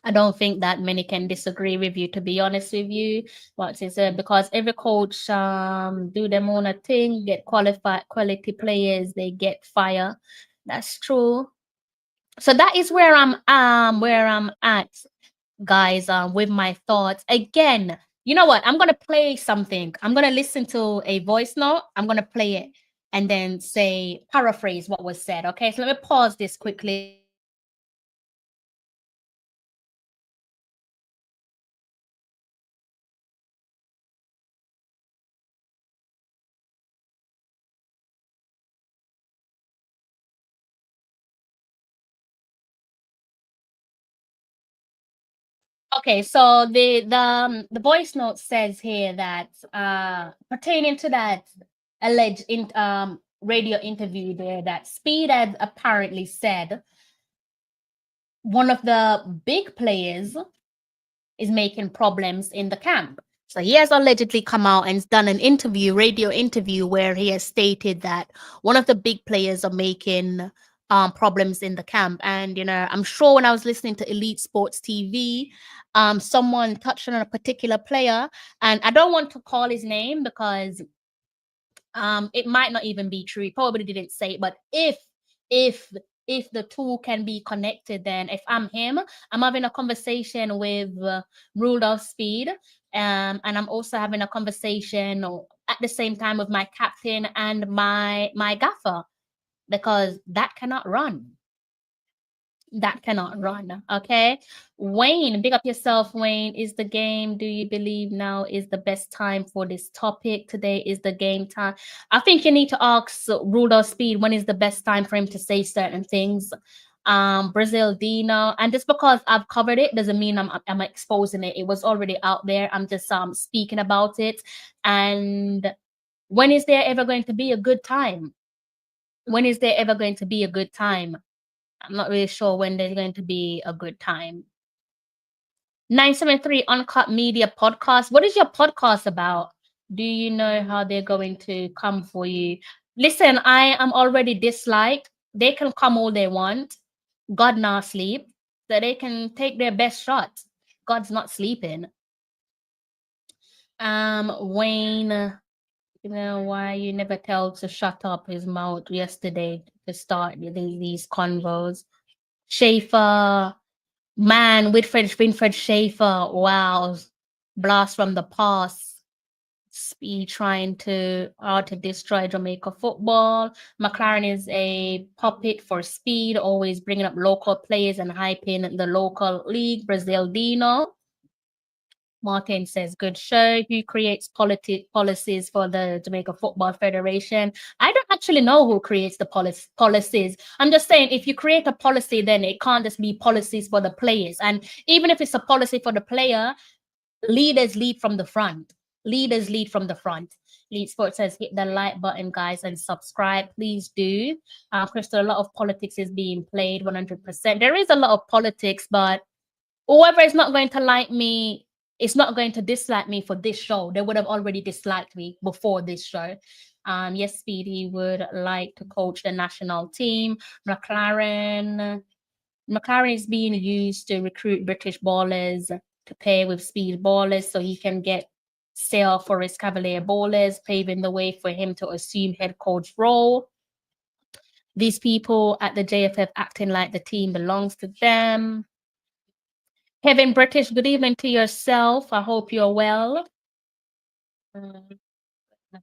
I don't think that many can disagree with you, to be honest with you. But it's because every coach do them own a thing, get quality players, they get fire. That's true. So that is where I'm at, guys, with my thoughts. Again, you know what? I'm going to play something. I'm going to listen to a voice note. I'm going to play it and then paraphrase what was said. Okay, so let me pause this quickly. Okay, so the voice note says here that pertaining to that alleged radio interview there, that Speed had apparently said one of the big players is making problems in the camp. So he has allegedly come out and done an interview, radio interview, where he has stated that one of the big players are making problems in the camp. And I'm sure when I was listening to Elite Sports TV, someone touched on a particular player, and I don't want to call his name because it might not even be true. He probably didn't say it, but if if the two can be connected, then if I'm him, I'm having a conversation with Rudolph Speed, and I'm also having a conversation at the same time with my captain and my gaffer, because that cannot run. That cannot run. Okay. Wayne, big up yourself, Wayne. Is the game, do you believe now is the best time for this topic? Today is the game time. I think you need to ask Rudolph Speed when is the best time for him to say certain things. Brazil Dino, and just because I've covered it doesn't mean I'm exposing it. It was already out there. I'm just speaking about it. And when is there ever going to be a good time? When is there ever going to be a good time? I'm not really sure when there's going to be a good time. 973 Uncut Media Podcast. What is your podcast about? Do you know how they're going to come for you? Listen, I am already disliked. They can come all they want. God not sleep. So they can take their best shot. God's not sleeping. Wayne, why you never tell to shut up his mouth yesterday to start these convos. Schaefer, man, Winfred Schaefer, wow, blast from the past. Speed trying to destroy Jamaica football. McLaren is a puppet for Speed, always bringing up local players and hyping the local league. Brazil Dino. Martin says, good show. Who creates policies for the Jamaica Football Federation? I don't actually know who creates the policies. I'm just saying, if you create a policy, then it can't just be policies for the players. And even if it's a policy for the player, leaders lead from the front. Leaders lead from the front. Lead Sports says, hit the like button, guys, and subscribe. Please do. Crystal, a lot of politics is being played, 100%. There is a lot of politics, but whoever is not going to like me, it's not going to dislike me for this show. They would have already disliked me before this show. Yes, Speedy would like to coach the national team. McLaren is being used to recruit British ballers to pair with Speed ballers so he can get sale for his Cavalier ballers, paving the way for him to assume head coach role. These people at the JFF acting like the team belongs to them. Kevin British, good evening to yourself. I hope you're well.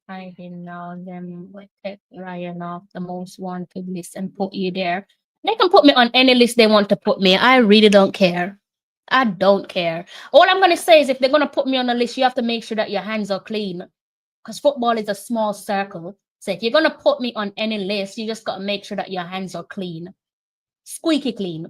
Hiding now, them will take Ryan off the most wanted list and put you there. They can put me on any list they want to put me. I really don't care. I don't care. All I'm going to say is if they're going to put me on a list, you have to make sure that your hands are clean, because football is a small circle. So if you're going to put me on any list, you just got to make sure that your hands are clean. Squeaky clean.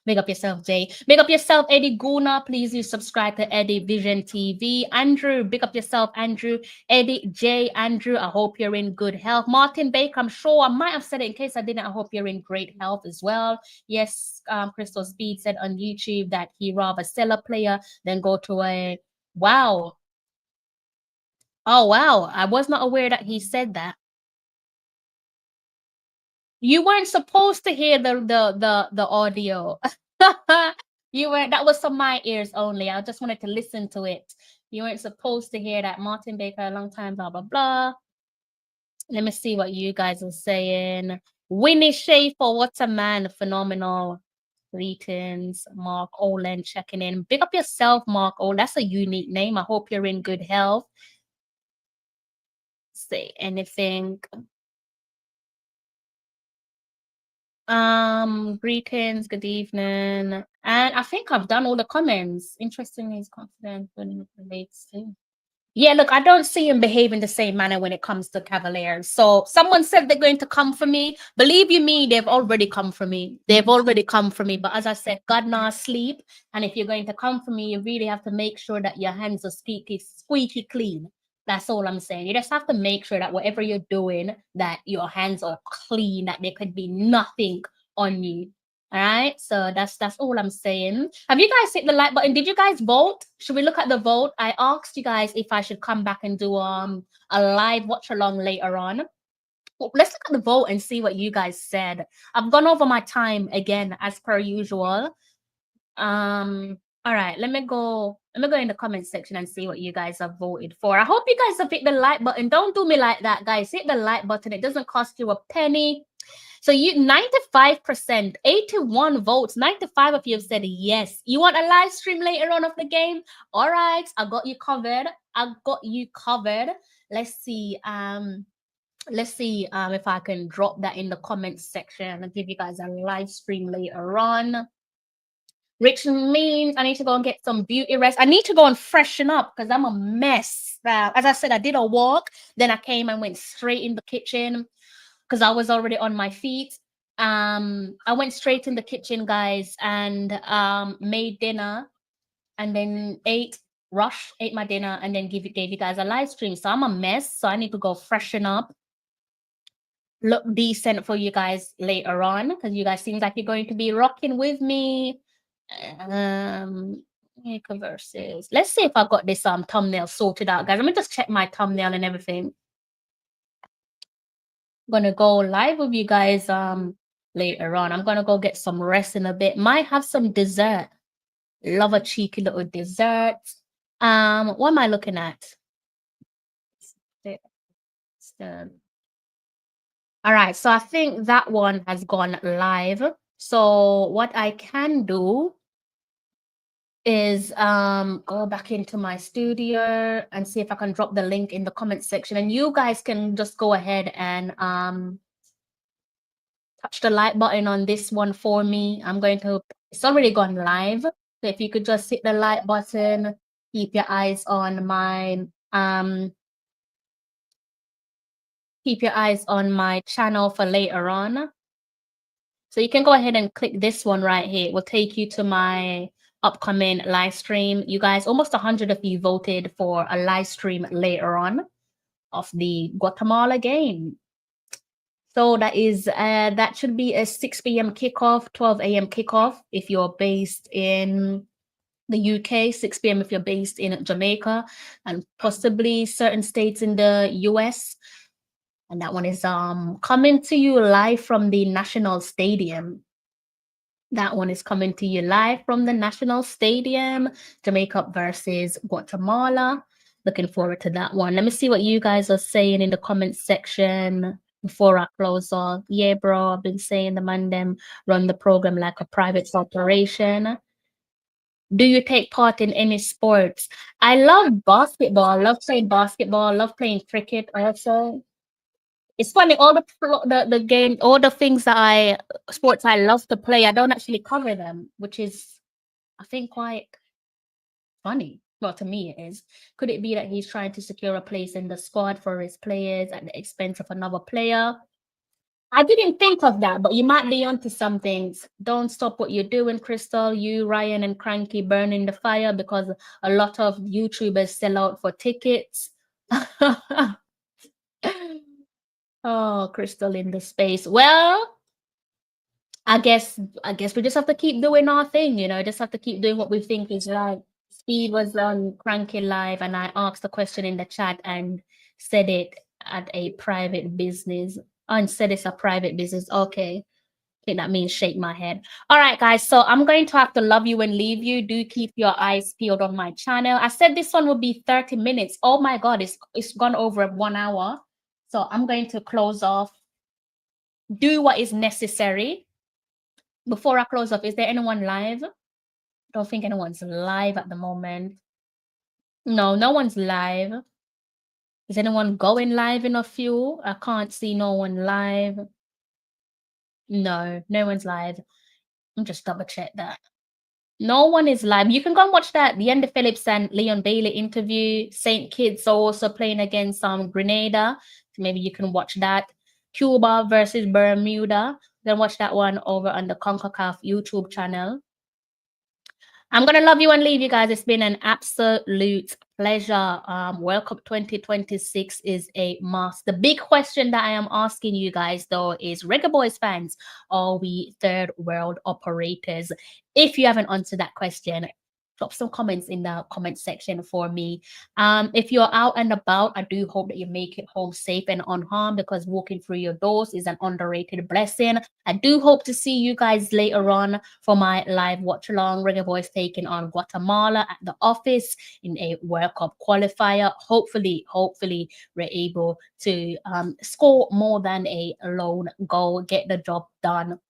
Big up yourself, Jay. Big up yourself, Eddie Guna. Please do subscribe to Eddie Vision TV. Andrew, big up yourself, Andrew. Eddie, Jay, Andrew, I hope you're in good health. Martin Baker, I'm sure I might have said it in case I didn't. I hope you're in great health as well. Yes, Crystal Speed said on YouTube that he rather sell a player than go to a... Wow. Oh, wow. I was not aware that he said that. You weren't supposed to hear the audio. You weren't. That was from my ears only. I just wanted to listen to it. You weren't supposed to hear that. Martin Baker, a long time, blah blah blah. Let me see what you guys are saying. Winnie Schaefer, what's a man? Phenomenal. Greetings, Mark Olen checking in. Big up yourself, Mark Oh, that's a unique name. I hope you're in good health. Say anything. Greetings, good evening. And I think I've done all the comments. Interestingly, is confident when it relates to. Yeah, look, I don't see him behaving the same manner when it comes to Cavaliers. So someone said they're going to come for me. Believe you me, they've already come for me. They've already come for me. But as I said, God not sleep. And if you're going to come for me, you really have to make sure that your hands are squeaky clean. That's all I'm saying. You just have to make sure that whatever you're doing, that your hands are clean, that there could be nothing on you. All right, so that's all I'm saying. Have you guys hit the like button? Did you guys vote? Should we look at the vote? I asked you guys if I should come back and do a live watch along later on. Well, let's look at the vote and see what you guys said. I've gone over my time again as per usual. All right, let me go in the comment section and see what you guys have voted for. I hope you guys have hit the like button. Don't do me like that, guys. Hit the like button. It doesn't cost you a penny. So you 95%, 81 votes, 95 of you have said yes. You want a live stream later on of the game? All right, I got you covered. Let's see. If I can drop that in the comments section and give you guys a live stream later on. Which means I need to go and get some beauty rest. I need to go and freshen up because I'm a mess. As I said, I did a walk, then I came and went straight in the kitchen because I was already on my feet. I went straight in the kitchen, guys, and made dinner, and then ate my dinner, and then gave you guys a live stream. So I'm a mess, so I need to go freshen up, look decent for you guys later on, because you guys seems like you're going to be rocking with me. Versus. Let's see if I got this thumbnail sorted out, guys. Let me just check my thumbnail and everything. I'm gonna go live with you guys later on. I'm gonna go get some rest in a bit. Might have some dessert. Love a cheeky little dessert. What am I looking at? All right, so I think that one has gone live. So what I can do is go back into my studio and see if I can drop the link in the comment section, and you guys can just go ahead and touch the like button on this one for me. It's already gone live, so if you could just hit the like button, keep your eyes on my channel for later on. So you can go ahead and click this one right here. It will take you to my upcoming live stream. You guys, almost 100 of you voted for a live stream later on of the Guatemala game. So that should be a 6 p.m. kickoff, 12 a.m. kickoff if you're based in the UK, 6 p.m. if you're based in Jamaica, and possibly certain states in the US. And that one is coming to you live from the National Stadium. That one is coming to you live from the National Stadium, Jamaica versus Guatemala. Looking forward to that one. Let me see what you guys are saying in the comment section before I close off. Yeah, bro, I've been saying the man them run the program like a private corporation. Do you take part in any sports? I love basketball. I love playing basketball. I love playing cricket also. It's funny, all the game, all the things that sports I love to play, I don't actually cover them, which is, I think, quite funny. Well, to me it is. Could it be that he's trying to secure a place in the squad for his players at the expense of another player? I didn't think of that, but you might be onto some things. Don't stop what you're doing, Crystal. You, Ryan, and Cranky burning the fire because a lot of YouTubers sell out for tickets. Oh, Crystal in the space. Well, I guess we just have to keep doing our thing, just have to keep doing what we think is right. Speed was on Cranky Live, and I asked a question in the chat and said it at a private business. And said it's a private business. Okay. I think that means shake my head. All right, guys. So I'm going to have to love you and leave you. Do keep your eyes peeled on my channel. I said this one will be 30 minutes. Oh my God, it's gone over 1 hour. So I'm going to close off. Do what is necessary. Before I close off, is there anyone live? I don't think anyone's live at the moment. No, no one's live. Is anyone going live in a few? I can't see no one live. No, no one's live. I'm just double check that. No one is live. You can go and watch that Leander Phillips and Leon Bailey interview. St. Kitts are also playing against Grenada. So maybe you can watch that. Cuba versus Bermuda. Then watch that one over on the CONCACAF YouTube channel. I'm gonna love you and leave you guys. It's been an absolute pleasure. World Cup 2026 is a must. The big question that I am asking you guys though is, Reggae Boyz fans, are we third world operators? If you haven't answered that question, drop some comments in the comment section for me. If you're out and about, I do hope that you make it home safe and unharmed, because walking through your doors is an underrated blessing. I do hope to see you guys later on for my live watch along. Reggae Boyz taking on Guatemala at the office in a World Cup qualifier. Hopefully we're able to score more than a lone goal, get the job done,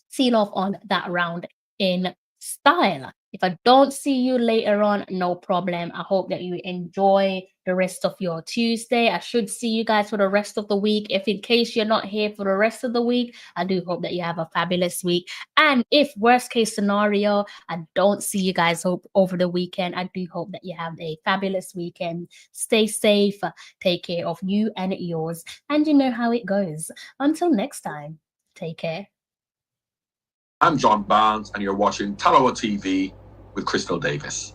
seal off on that round in style. If I don't see you later on, no problem. I hope that you enjoy the rest of your Tuesday. I should see you guys for the rest of the week. If in case you're not here for the rest of the week, I do hope that you have a fabulous week. And if worst case scenario, I don't see you guys over the weekend, I do hope that you have a fabulous weekend. Stay safe, take care of you and yours, and you know how it goes. Until next time, take care. I'm John Barnes, and you're watching Talawa TV with Crystal Davis.